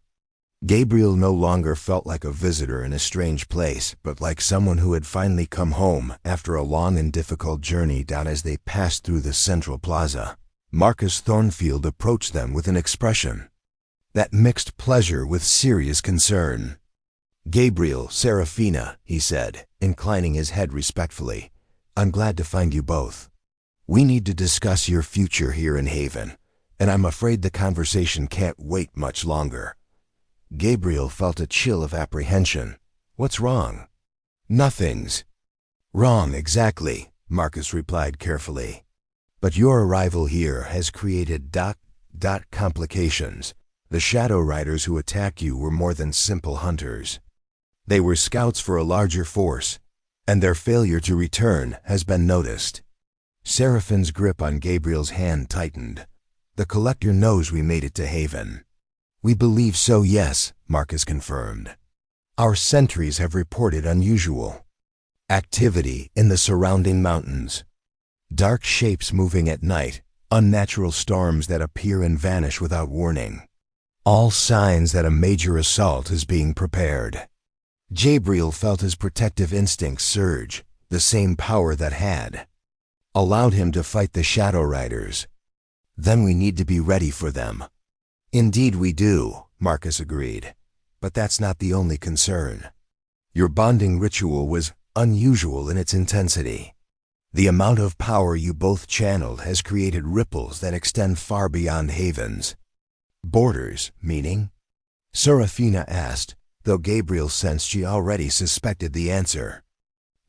Gabriel no longer felt like a visitor in a strange place, but like someone who had finally come home after a long and difficult journey down. As they passed through the central plaza, Marcus Thornfield approached them with an expression that mixed pleasure with serious concern. "Gabriel, Serafina," he said, inclining his head respectfully, "I'm glad to find you both. We need to discuss your future here in Haven, and I'm afraid the conversation can't wait much longer." Gabriel felt a chill of apprehension. "What's wrong?" "Nothing's wrong exactly," Marcus replied carefully. "But your arrival here has created complications. The Shadow Riders who attacked you were more than simple hunters. They were scouts for a larger force, and their failure to return has been noticed." Seraphine's grip on Gabriel's hand tightened. "The Collector knows we made it to Haven." "We believe so, yes," Marcus confirmed. "Our sentries have reported unusual activity in the surrounding mountains. Dark shapes moving at night, unnatural storms that appear and vanish without warning. All signs that a major assault is being prepared." Gabriel felt his protective instincts surge, the same power that had allowed him to fight the Shadow Riders. "Then we need to be ready for them." "Indeed we do," Marcus agreed. "But that's not the only concern. Your bonding ritual was unusual in its intensity. The amount of power you both channeled has created ripples that extend far beyond Haven's borders." "Meaning?" Serafina asked, though Gabriel sensed she already suspected the answer.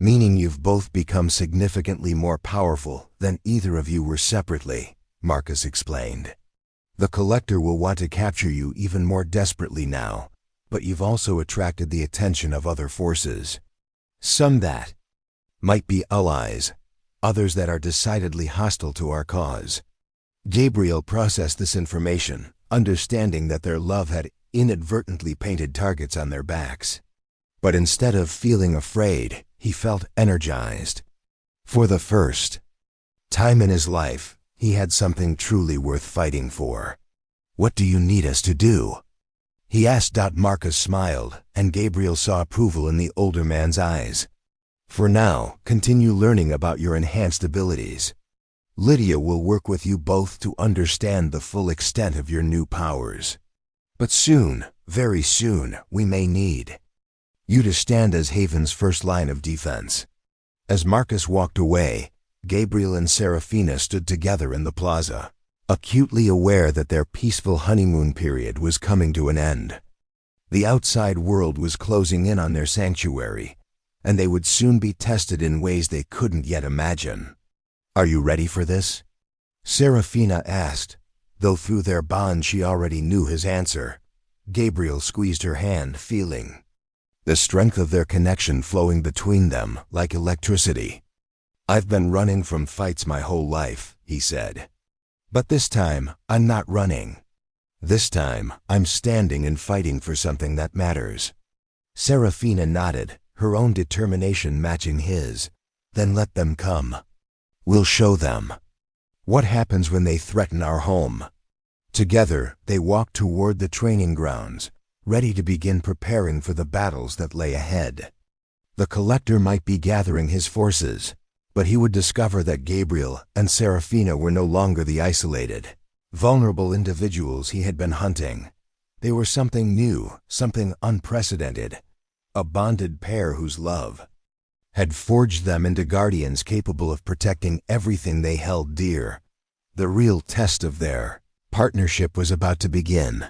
"Meaning you've both become significantly more powerful than either of you were separately," Marcus explained. "The Collector will want to capture you even more desperately now, but you've also attracted the attention of other forces. Some that might be allies, others that are decidedly hostile to our cause." Gabriel processed this information, understanding that their love had inadvertently painted targets on their backs. But instead of feeling afraid, he felt energized. For the first time in his life, he had something truly worth fighting for. "What do you need us to do?" he asked. Marcus smiled, and Gabriel saw approval in the older man's eyes. "For now, continue learning about your enhanced abilities. Lydia will work with you both to understand the full extent of your new powers. But soon, very soon, we may need you to stand as Haven's first line of defense." As Marcus walked away, Gabriel and Serafina stood together in the plaza, acutely aware that their peaceful honeymoon period was coming to an end. The outside world was closing in on their sanctuary, and they would soon be tested in ways they couldn't yet imagine. "Are you ready for this?" Serafina asked, though through their bond she already knew his answer. Gabriel squeezed her hand, feeling the strength of their connection flowing between them like electricity. "I've been running from fights my whole life," he said. "But this time, I'm not running. This time, I'm standing and fighting for something that matters." Serafina nodded, her own determination matching his. "Then let them come. We'll show them what happens when they threaten our home." Together, they walked toward the training grounds, ready to begin preparing for the battles that lay ahead. The Collector might be gathering his forces, but he would discover that Gabriel and Serafina were no longer the isolated, vulnerable individuals he had been hunting. They were something new, something unprecedented, a bonded pair whose love had forged them into guardians capable of protecting everything they held dear. The real test of their partnership was about to begin.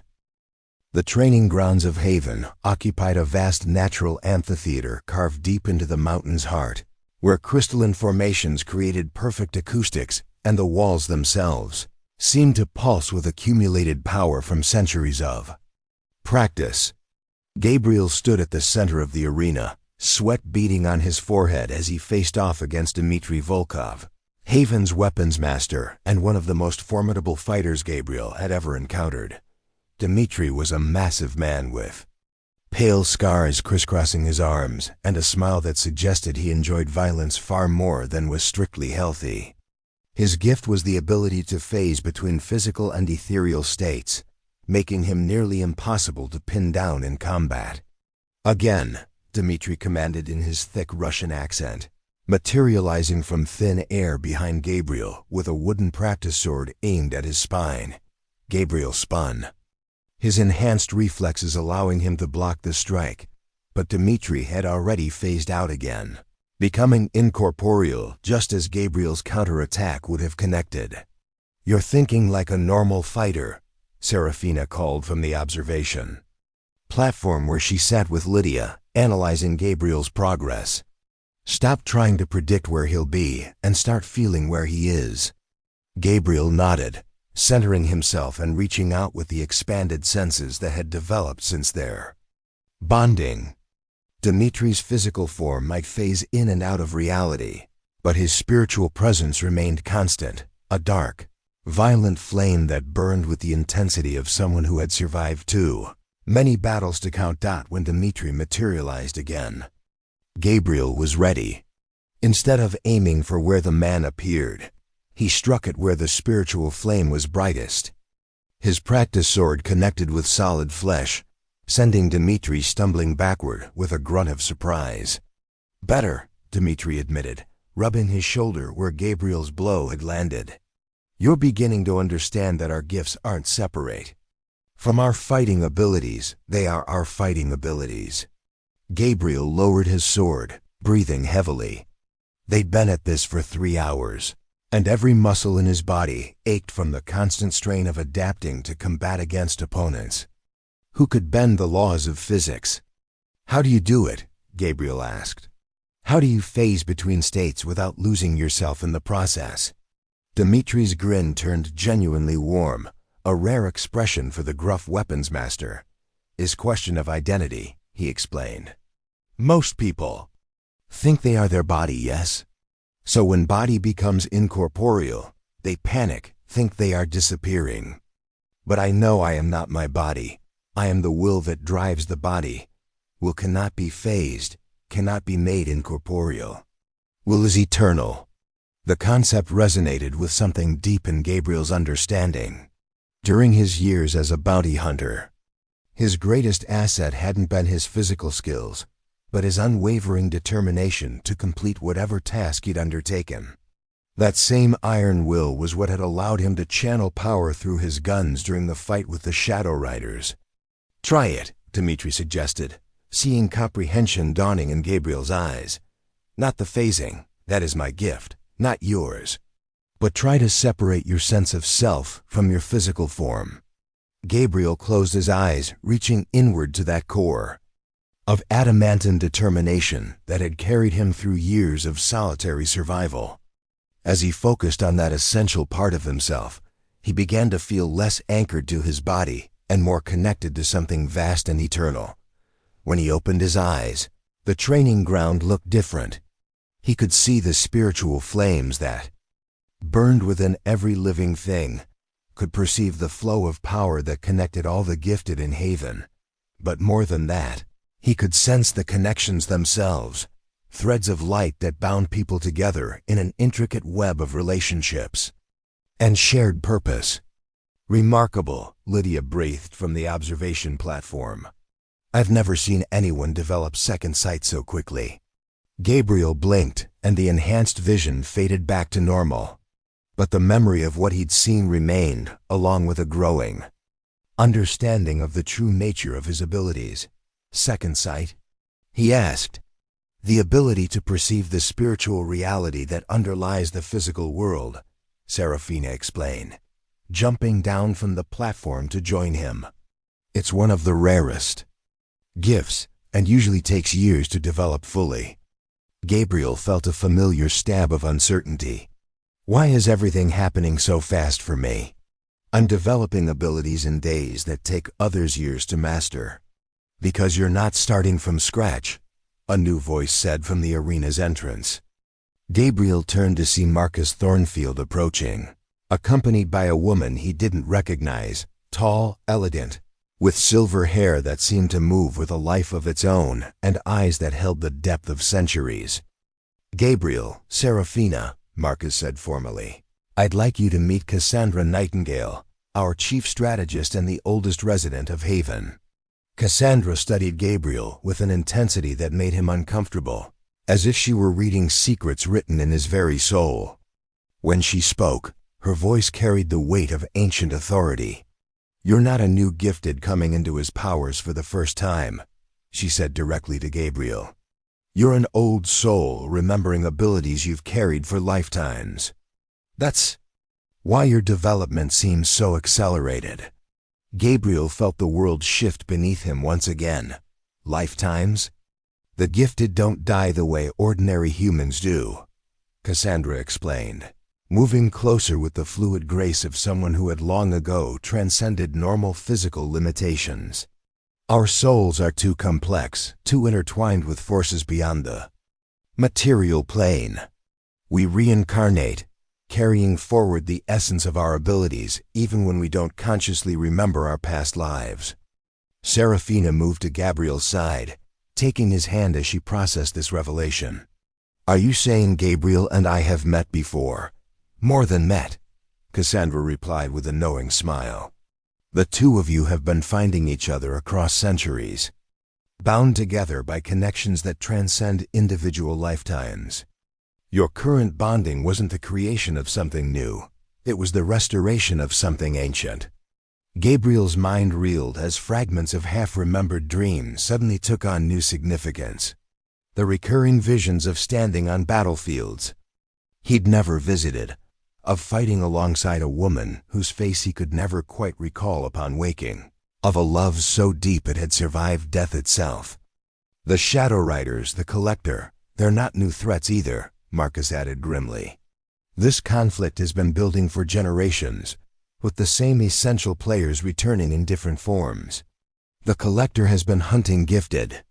The training grounds of Haven occupied a vast natural amphitheater carved deep into the mountain's heart, where crystalline formations created perfect acoustics, and the walls themselves seemed to pulse with accumulated power from centuries of practice. Gabriel stood at the center of the arena, sweat beading on his forehead as he faced off against Dmitry Volkov, Haven's weapons master and one of the most formidable fighters Gabriel had ever encountered. Dmitry was a massive man with pale scars crisscrossing his arms and a smile that suggested he enjoyed violence far more than was strictly healthy. His gift was the ability to phase between physical and ethereal states, making him nearly impossible to pin down in combat. "Again," Dmitry commanded in his thick Russian accent, materializing from thin air behind Gabriel with a wooden practice sword aimed at his spine. Gabriel spun, his enhanced reflexes allowing him to block the strike, but Dmitry had already phased out again, becoming incorporeal just as Gabriel's counterattack would have connected. "You're thinking like a normal fighter," Serafina called from the observation platform where she sat with Lydia, analyzing Gabriel's progress. "Stop trying to predict where he'll be and start feeling where he is." Gabriel nodded, centering himself and reaching out with the expanded senses that had developed since their bonding. Dmitry's physical form might phase in and out of reality, but his spiritual presence remained constant, a dark, violent flame that burned with the intensity of someone who had survived too many battles to count. When Dmitry materialized again, Gabriel was ready. Instead of aiming for where the man appeared, he struck at where the spiritual flame was brightest. His practice sword connected with solid flesh, sending Dmitry stumbling backward with a grunt of surprise. "Better," Dmitry admitted, rubbing his shoulder where Gabriel's blow had landed. "You're beginning to understand that our gifts aren't separate from our fighting abilities, they are our fighting abilities." Gabriel lowered his sword, breathing heavily. They'd been at this for 3 hours, and every muscle in his body ached from the constant strain of adapting to combat against opponents who could bend the laws of physics. "How do you do it?" Gabriel asked. "How do you phase between states without losing yourself in the process?" Dmitry's grin turned genuinely warm, a rare expression for the gruff weapons master. "Is question of identity," he explained. "Most people think they are their body, yes? So when body becomes incorporeal, they panic, think they are disappearing. But I know I am not my body. I am the will that drives the body. Will cannot be phased, cannot be made incorporeal. Will is eternal." The concept resonated with something deep in Gabriel's understanding. During his years as a bounty hunter, his greatest asset hadn't been his physical skills, but his unwavering determination to complete whatever task he'd undertaken. That same iron will was what had allowed him to channel power through his guns during the fight with the Shadow Riders. "Try it," Dmitry suggested, seeing comprehension dawning in Gabriel's eyes. "Not the phasing, that is my gift, not yours. But try to separate your sense of self from your physical form." Gabriel closed his eyes, reaching inward to that core of adamantine determination that had carried him through years of solitary survival. As he focused on that essential part of himself, he began to feel less anchored to his body and more connected to something vast and eternal. When he opened his eyes, the training ground looked different. He could see the spiritual flames that burned within every living thing, could perceive the flow of power that connected all the gifted in Haven. But more than that, he could sense the connections themselves, threads of light that bound people together in an intricate web of relationships and shared purpose. Remarkable, Lydia breathed from the observation platform. I've never seen anyone develop second sight so quickly. Gabriel blinked, and the enhanced vision faded back to normal. But the memory of what he'd seen remained, along with a growing understanding of the true nature of his abilities. Second sight? He asked. The ability to perceive the spiritual reality that underlies the physical world, Serafina explained, jumping down from the platform to join him. It's one of the rarest gifts, and usually takes years to develop fully. Gabriel felt a familiar stab of uncertainty. Why is everything happening so fast for me? I'm developing abilities in days that take others years to master. Because you're not starting from scratch, a new voice said from the arena's entrance. Gabriel turned to see Marcus Thornfield approaching, accompanied by a woman he didn't recognize, tall, elegant, with silver hair that seemed to move with a life of its own and eyes that held the depth of centuries. Gabriel, Serafina, Marcus said formally, I'd like you to meet Cassandra Nightingale, our chief strategist and the oldest resident of Haven. Cassandra studied Gabriel with an intensity that made him uncomfortable, as if she were reading secrets written in his very soul. When she spoke, her voice carried the weight of ancient authority. You're not a new gifted coming into his powers for the first time, she said directly to Gabriel. You're an old soul remembering abilities you've carried for lifetimes. That's why your development seems so accelerated. Gabriel felt the world shift beneath him once again. Lifetimes? The gifted don't die the way ordinary humans do, Cassandra explained, moving closer with the fluid grace of someone who had long ago transcended normal physical limitations. Our souls are too complex, too intertwined with forces beyond the material plane. We reincarnate, carrying forward the essence of our abilities even when we don't consciously remember our past lives. Serafina moved to Gabriel's side, taking his hand as she processed this revelation. Are you saying Gabriel and I have met before? More than met, Cassandra replied with a knowing smile. The two of you have been finding each other across centuries, bound together by connections that transcend individual lifetimes. Your current bonding wasn't the creation of something new, it was the restoration of something ancient. Gabriel's mind reeled as fragments of half-remembered dreams suddenly took on new significance. The recurring visions of standing on battlefields he'd never visited, of fighting alongside a woman whose face he could never quite recall upon waking, of a love so deep it had survived death itself. The Shadow Riders, the Collector, they're not new threats either, Marcus added grimly. This conflict has been building for generations, with the same essential players returning in different forms. The Collector has been hunting gifted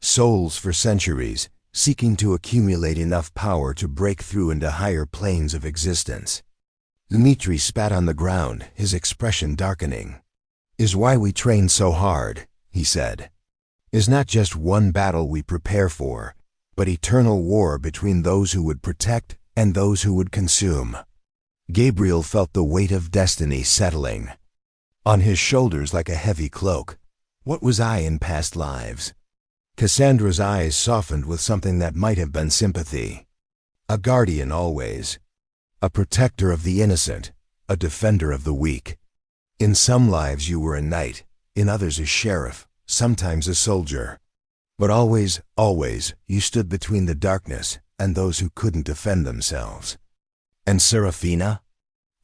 souls for centuries, seeking to accumulate enough power to break through into higher planes of existence. Dmitri spat on the ground, his expression darkening. Is why we train so hard, he said. Is not just one battle we prepare for, but eternal war between those who would protect and those who would consume. Gabriel felt the weight of destiny settling on his shoulders like a heavy cloak. What was I in past lives? Cassandra's eyes softened with something that might have been sympathy. A guardian always. A protector of the innocent, a defender of the weak. In some lives you were a knight, in others a sheriff, sometimes a soldier. But always, always, you stood between the darkness and those who couldn't defend themselves. And Serafina?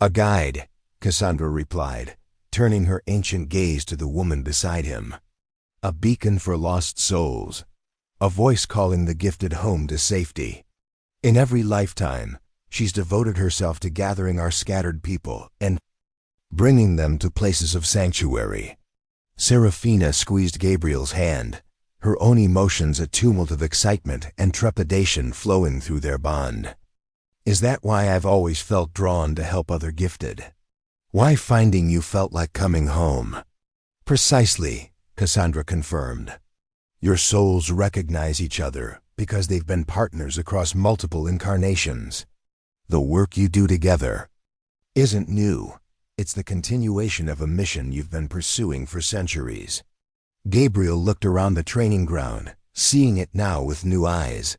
A guide, Cassandra replied, turning her ancient gaze to the woman beside him. A beacon for lost souls, a voice calling the gifted home to safety. In every lifetime, she's devoted herself to gathering our scattered people and bringing them to places of sanctuary. Serafina squeezed Gabriel's hand, her own emotions a tumult of excitement and trepidation flowing through their bond. Is that why I've always felt drawn to help other gifted? Why finding you felt like coming home? Precisely, Cassandra confirmed. Your souls recognize each other because they've been partners across multiple incarnations. The work you do together isn't new. It's the continuation of a mission you've been pursuing for centuries. Gabriel looked around the training ground, seeing it now with new eyes.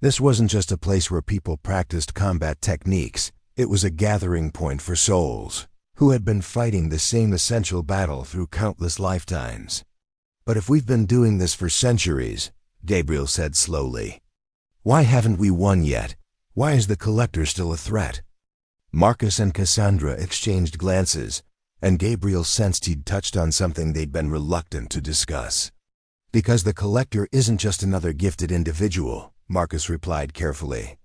This wasn't just a place where people practiced combat techniques. It was a gathering point for souls who had been fighting the same essential battle through countless lifetimes. But if we've been doing this for centuries, Gabriel said slowly, why haven't we won yet? Why is the Collector still a threat? Marcus and Cassandra exchanged glances, and Gabriel sensed he'd touched on something they'd been reluctant to discuss. Because the Collector isn't just another gifted individual, Marcus replied carefully.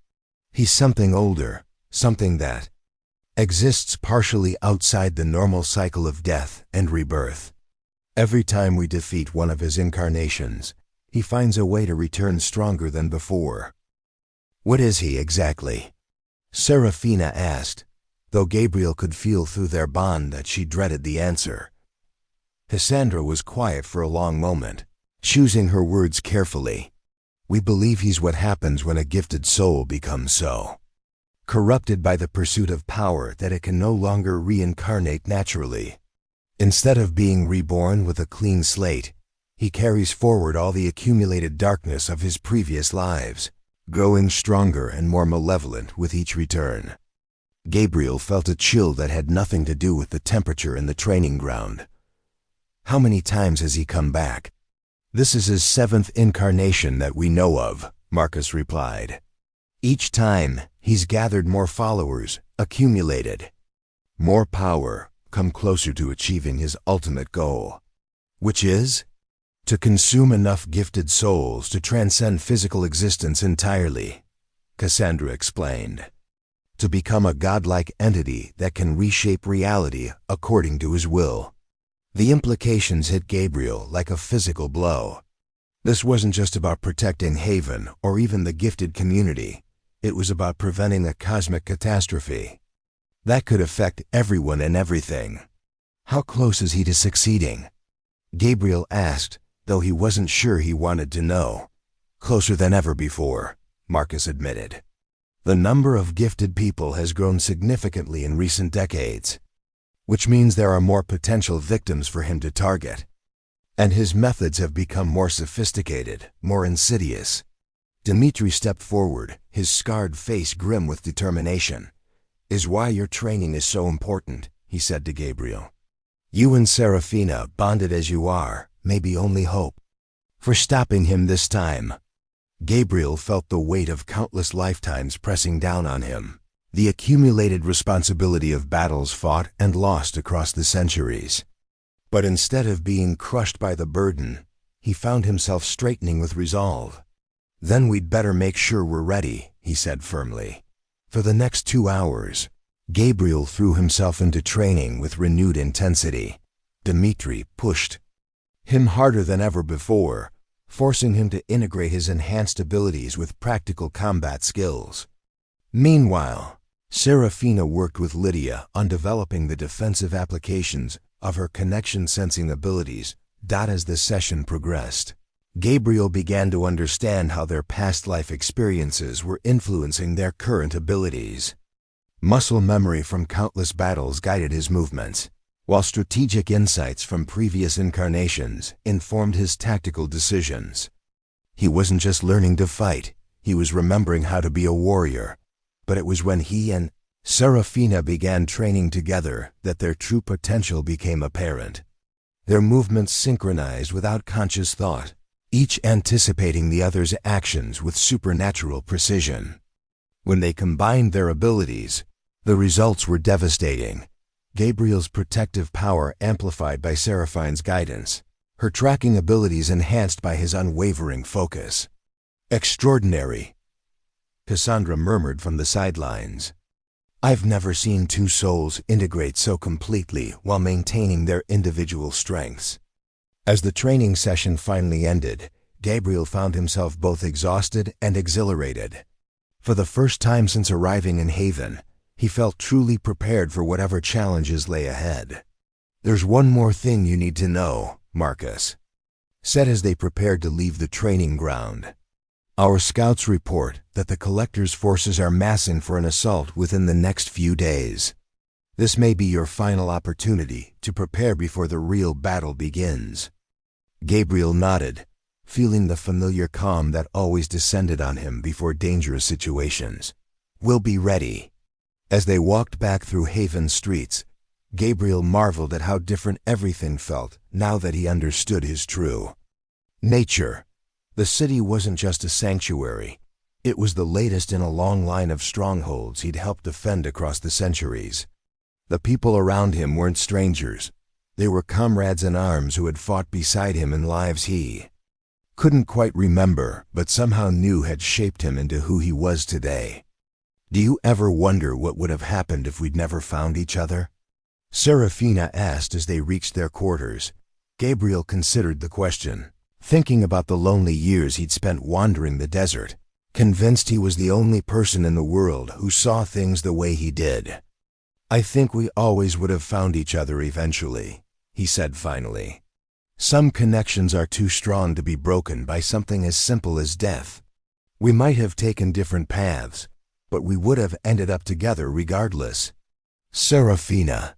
He's something older, something that exists partially outside the normal cycle of death and rebirth. Every time we defeat one of his incarnations, he finds a way to return stronger than before. What is he exactly? Serafina asked, though Gabriel could feel through their bond that she dreaded the answer. Cassandra was quiet for a long moment, choosing her words carefully. We believe he's what happens when a gifted soul becomes so corrupted by the pursuit of power that it can no longer reincarnate naturally. Instead of being reborn with a clean slate, he carries forward all the accumulated darkness of his previous lives, growing stronger and more malevolent with each return. Gabriel felt a chill that had nothing to do with the temperature in the training ground. How many times has he come back? This is his 7th incarnation that we know of, Marcus replied. Each time, he's gathered more followers, accumulated more power, come closer to achieving his ultimate goal, which is to consume enough gifted souls to transcend physical existence entirely, Cassandra explained. To become a godlike entity that can reshape reality according to his will. The implications hit Gabriel like a physical blow. This wasn't just about protecting Haven or even the gifted community. It was about preventing a cosmic catastrophe that could affect everyone and everything. How close is he to succeeding? Gabriel asked, though he wasn't sure he wanted to know. Closer than ever before, Marcus admitted. The number of gifted people has grown significantly in recent decades, which means there are more potential victims for him to target. And his methods have become more sophisticated, more insidious. Dmitri stepped forward, his scarred face grim with determination. Is why your training is so important, he said to Gabriel. You and Serafina, bonded as you are, may be only hope for stopping him this time. Gabriel felt the weight of countless lifetimes pressing down on him, the accumulated responsibility of battles fought and lost across the centuries. But instead of being crushed by the burden, he found himself straightening with resolve. Then we'd better make sure we're ready, he said firmly. For the next 2 hours, Gabriel threw himself into training with renewed intensity. Dmitri pushed him harder than ever before, forcing him to integrate his enhanced abilities with practical combat skills. Meanwhile, Serafina worked with Lydia on developing the defensive applications of her connection-sensing abilities. As the session progressed, Gabriel began to understand how their past life experiences were influencing their current abilities. Muscle memory from countless battles guided his movements, while strategic insights from previous incarnations informed his tactical decisions. He wasn't just learning to fight, he was remembering how to be a warrior. But it was when he and Serafina began training together that their true potential became apparent. Their movements synchronized without conscious thought, each anticipating the other's actions with supernatural precision. When they combined their abilities, the results were devastating. Gabriel's protective power amplified by Seraphine's guidance, her tracking abilities enhanced by his unwavering focus. Extraordinary, Cassandra murmured from the sidelines. I've never seen two souls integrate so completely while maintaining their individual strengths. As the training session finally ended, Gabriel found himself both exhausted and exhilarated. For the first time since arriving in Haven, he felt truly prepared for whatever challenges lay ahead. There's one more thing you need to know, Marcus said as they prepared to leave the training ground. Our scouts report that the Collector's forces are massing for an assault within the next few days. This may be your final opportunity to prepare before the real battle begins." Gabriel nodded, feeling the familiar calm that always descended on him before dangerous situations. "We'll be ready." As they walked back through Haven's streets, Gabriel marveled at how different everything felt now that he understood his true nature. The city wasn't just a sanctuary. It was the latest in a long line of strongholds he'd helped defend across the centuries. The people around him weren't strangers. They were comrades in arms who had fought beside him in lives he couldn't quite remember, but somehow knew had shaped him into who he was today. "Do you ever wonder what would have happened if we'd never found each other?" Serafina asked as they reached their quarters. Gabriel considered the question, thinking about the lonely years he'd spent wandering the desert, convinced he was the only person in the world who saw things the way he did. "I think we always would have found each other eventually," he said finally. "Some connections are too strong to be broken by something as simple as death. We might have taken different paths, but we would have ended up together regardless." Serafina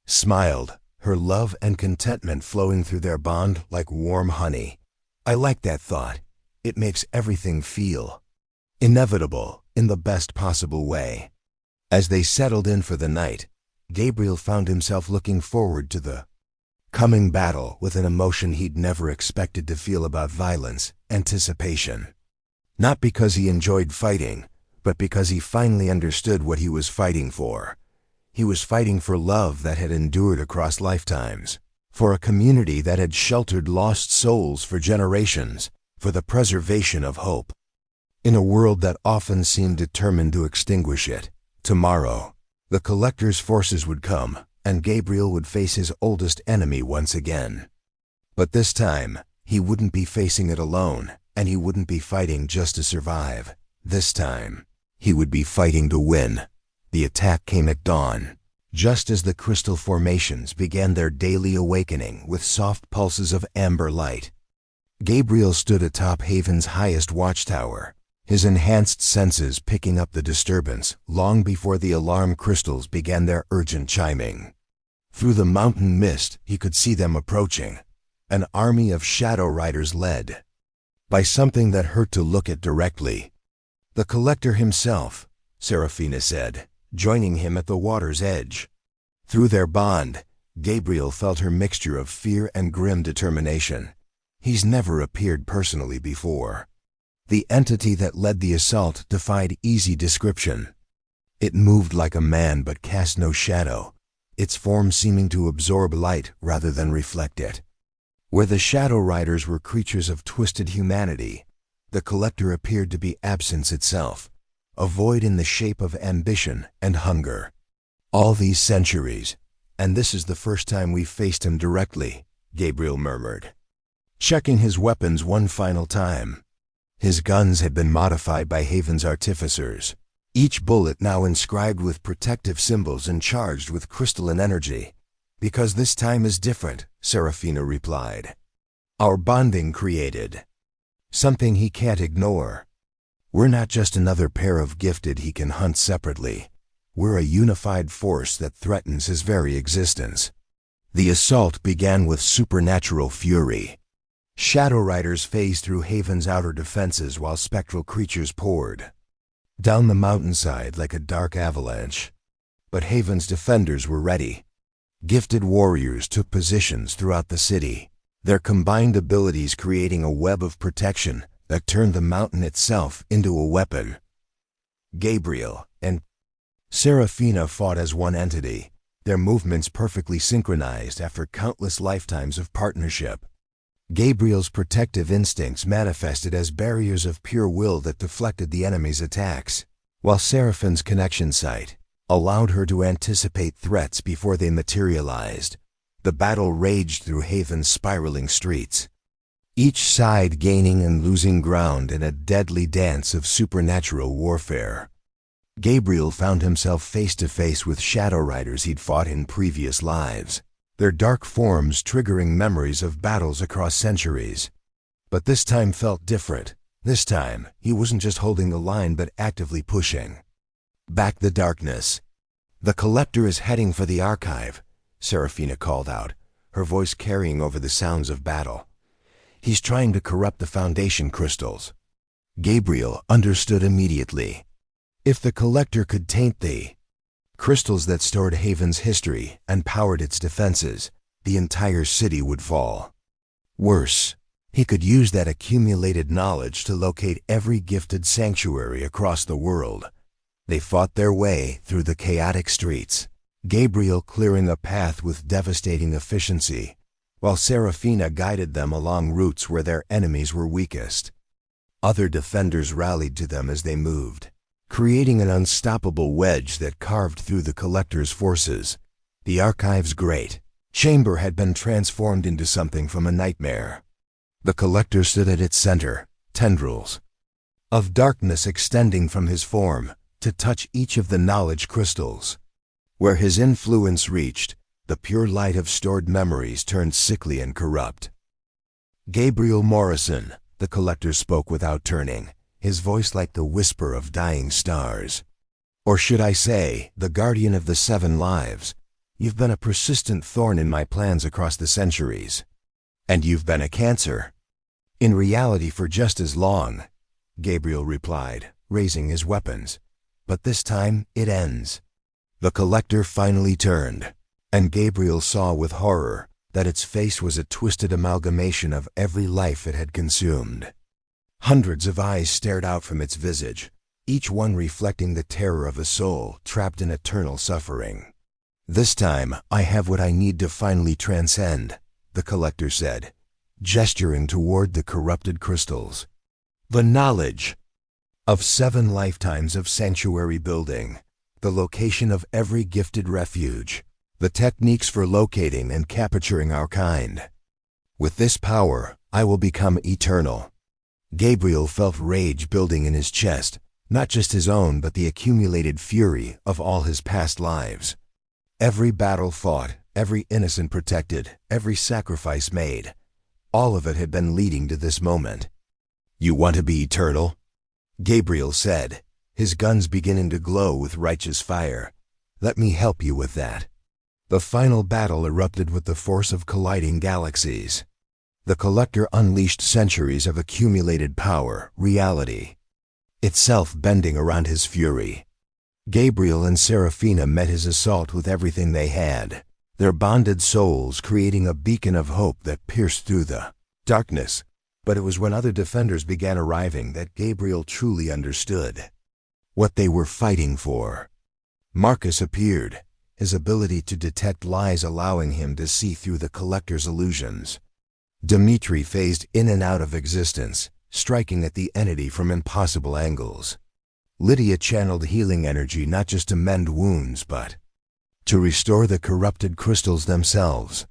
smiled, her love and contentment flowing through their bond like warm honey. "I like that thought. It makes everything feel inevitable in the best possible way." As they settled in for the night, Gabriel found himself looking forward to the coming battle with an emotion he'd never expected to feel about violence, anticipation. Not because he enjoyed fighting, but because he finally understood what he was fighting for. He was fighting for love that had endured across lifetimes, for a community that had sheltered lost souls for generations, for the preservation of hope. In a world that often seemed determined to extinguish it, tomorrow, the Collector's forces would come, and Gabriel would face his oldest enemy once again. But this time, he wouldn't be facing it alone, and he wouldn't be fighting just to survive. This time, he would be fighting to win. The attack came at dawn, just as the crystal formations began their daily awakening with soft pulses of amber light. Gabriel stood atop Haven's highest watchtower, his enhanced senses picking up the disturbance long before the alarm crystals began their urgent chiming. Through the mountain mist, he could see them approaching, an army of shadow riders led by something that hurt to look at directly. "The Collector himself," Serafina said, joining him at the water's edge. Through their bond, Gabriel felt her mixture of fear and grim determination. He's never appeared personally before. The entity that led the assault defied easy description. It moved like a man but cast no shadow, its form seeming to absorb light rather than reflect it. Where the Shadow Riders were creatures of twisted humanity, the Collector appeared to be absence itself, a void in the shape of ambition and hunger. "All these centuries, and this is the first time we've faced him directly," Gabriel murmured, checking his weapons one final time. His guns had been modified by Haven's artificers, each bullet now inscribed with protective symbols and charged with crystalline energy. "Because this time is different," Serafina replied. "Our bonding created something he can't ignore. We're not just another pair of gifted he can hunt separately. We're a unified force that threatens his very existence." The assault began with supernatural fury. Shadow Riders phased through Haven's outer defenses while spectral creatures poured down the mountainside like a dark avalanche. But Haven's defenders were ready. Gifted warriors took positions throughout the city, their combined abilities creating a web of protection that turned the mountain itself into a weapon. Gabriel and Serafina fought as one entity, their movements perfectly synchronized after countless lifetimes of partnership. Gabriel's protective instincts manifested as barriers of pure will that deflected the enemy's attacks, while Seraphine's connection sight allowed her to anticipate threats before they materialized. The battle raged through Haven's spiraling streets, each side gaining and losing ground in a deadly dance of supernatural warfare. Gabriel found himself face to face with Shadow Riders he'd fought in previous lives, their dark forms triggering memories of battles across centuries. But this time felt different. This time, he wasn't just holding the line but actively pushing back the darkness. "The collector is heading for the archive," Serafina called out, her voice carrying over the sounds of battle. "He's trying to corrupt the foundation crystals." Gabriel understood immediately. If the collector could taint the crystals that stored Haven's history and powered its defenses, the entire city would fall. Worse, he could use that accumulated knowledge to locate every gifted sanctuary across the world. They fought their way through the chaotic streets, Gabriel clearing a path with devastating efficiency, while Serafina guided them along routes where their enemies were weakest. Other defenders rallied to them as they moved, creating an unstoppable wedge that carved through the collector's forces. The archive's great chamber had been transformed into something from a nightmare. The collector stood at its center, tendrils of darkness extending from his form to touch each of the knowledge crystals. Where his influence reached, the pure light of stored memories turned sickly and corrupt. "Gabriel Morrison," the collector spoke without turning, his voice like the whisper of dying stars. "Or should I say, the guardian of the 7 lives. You've been a persistent thorn in my plans across the centuries. And you've been a cancer." "In reality for just as long," Gabriel replied, raising his weapons. "But this time it ends." The collector finally turned, and Gabriel saw with horror that its face was a twisted amalgamation of every life it had consumed. Hundreds of eyes stared out from its visage, each one reflecting the terror of a soul trapped in eternal suffering. "This time I have what I need to finally transcend," the collector said, gesturing toward the corrupted crystals. "The knowledge of 7 lifetimes of sanctuary building, the location of every gifted refuge, the techniques for locating and capturing our kind. With this power, I will become eternal." Gabriel felt rage building in his chest, not just his own but the accumulated fury of all his past lives. Every battle fought, every innocent protected, every sacrifice made, all of it had been leading to this moment. "You want to be eternal?" Gabriel said, his guns beginning to glow with righteous fire. "Let me help you with that." The final battle erupted with the force of colliding galaxies. The collector unleashed centuries of accumulated power, reality itself bending around his fury. Gabriel and Serafina met his assault with everything they had, their bonded souls creating a beacon of hope that pierced through the darkness. But it was when other defenders began arriving that Gabriel truly understood what they were fighting for. Marcus appeared, his ability to detect lies allowing him to see through the collector's illusions. Dmitri phased in and out of existence, striking at the entity from impossible angles. Lydia channeled healing energy not just to mend wounds but to restore the corrupted crystals themselves.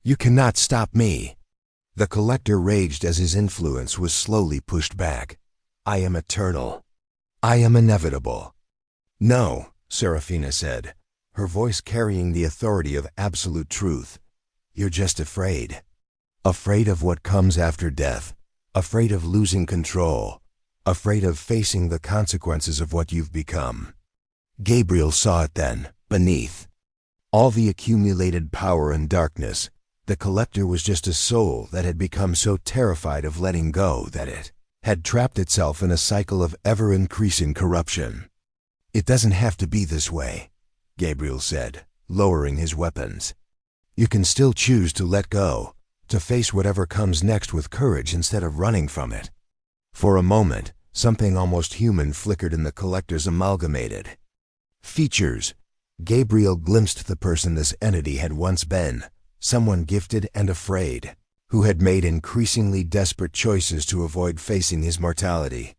"You cannot stop me." The collector raged as his influence was slowly pushed back. "I am eternal. I am inevitable." "No," Serafina said, her voice carrying the authority of absolute truth. "You're just afraid. Afraid of what comes after death. Afraid of losing control. Afraid of facing the consequences of what you've become." Gabriel saw it then, beneath all the accumulated power and darkness. The collector was just a soul that had become so terrified of letting go that it had trapped itself in a cycle of ever-increasing corruption. "It doesn't have to be this way," Gabriel said, lowering his weapons. "You can still choose to let go, to face whatever comes next with courage instead of running from it." For a moment, something almost human flickered in the collector's amalgamated features. Gabriel glimpsed the person this entity had once been, someone gifted and afraid, who had made increasingly desperate choices to avoid facing his mortality.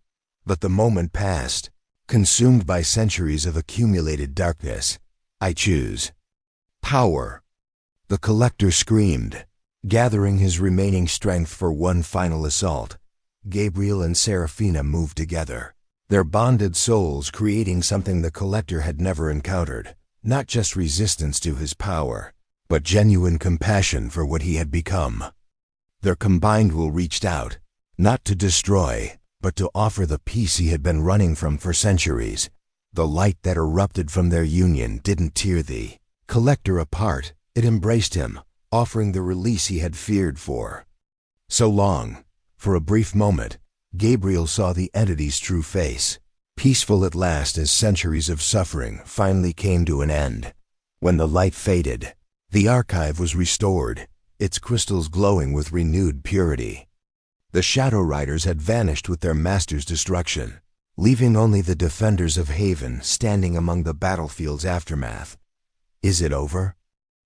But the moment passed, consumed by centuries of accumulated darkness. "I choose power," the collector screamed, gathering his remaining strength for one final assault. Gabriel and Serafina moved together, their bonded souls creating something the collector had never encountered, not just resistance to his power, but genuine compassion for what he had become. Their combined will reached out, not to destroy, but to offer the peace he had been running from for centuries. The light that erupted from their union didn't tear the collector apart, it embraced him, offering the release he had feared for so long. For a brief moment, Gabriel saw the entity's true face, peaceful at last as centuries of suffering finally came to an end. When the light faded, the archive was restored, its crystals glowing with renewed purity. The Shadow Riders had vanished with their master's destruction, leaving only the defenders of Haven standing among the battlefield's aftermath. Is it over?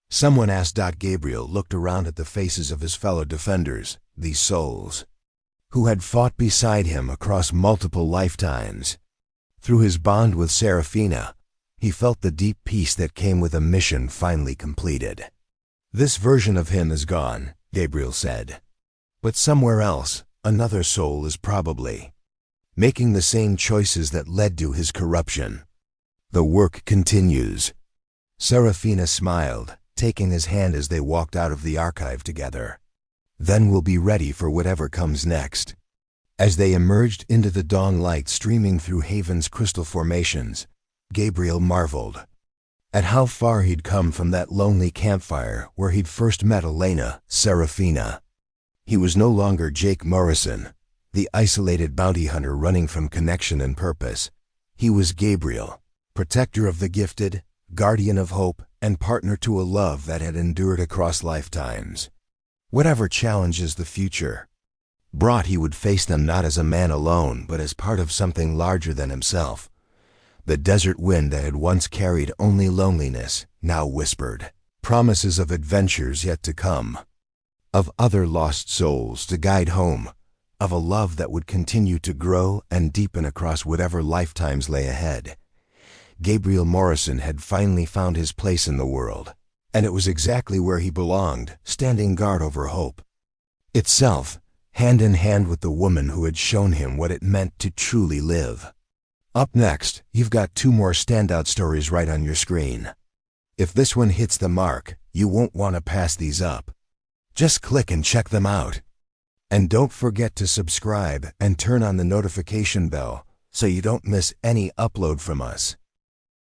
Someone asked. Gabriel looked around at the faces of his fellow defenders, these souls, who had fought beside him across multiple lifetimes. Through his bond with Seraphina, he felt the deep peace that came with a mission finally completed. This version of him is gone, Gabriel said. But somewhere else, another soul is probably making the same choices that led to his corruption. The work continues. Seraphina smiled, taking his hand as they walked out of the archive together. Then we'll be ready for whatever comes next. As they emerged into the dawn light streaming through Haven's crystal formations, Gabriel marveled at how far he'd come from that lonely campfire where he'd first met Elena, Seraphina. He was no longer Jake Morrison, the isolated bounty hunter running from connection and purpose. He was Gabriel, protector of the gifted, guardian of hope, and partner to a love that had endured across lifetimes. Whatever challenges the future brought, he would face them not as a man alone, but as part of something larger than himself. The desert wind that had once carried only loneliness now whispered promises of adventures yet to come, of other lost souls to guide home, of a love that would continue to grow and deepen across whatever lifetimes lay ahead. Gabriel Morrison had finally found his place in the world, and it was exactly where he belonged, standing guard over hope itself, hand in hand with the woman who had shown him what it meant to truly live. Up next, you've got 2 more standout stories right on your screen. If this one hits the mark, you won't want to pass these up. Just click and check them out. And don't forget to subscribe and turn on the notification bell so you don't miss any upload from us.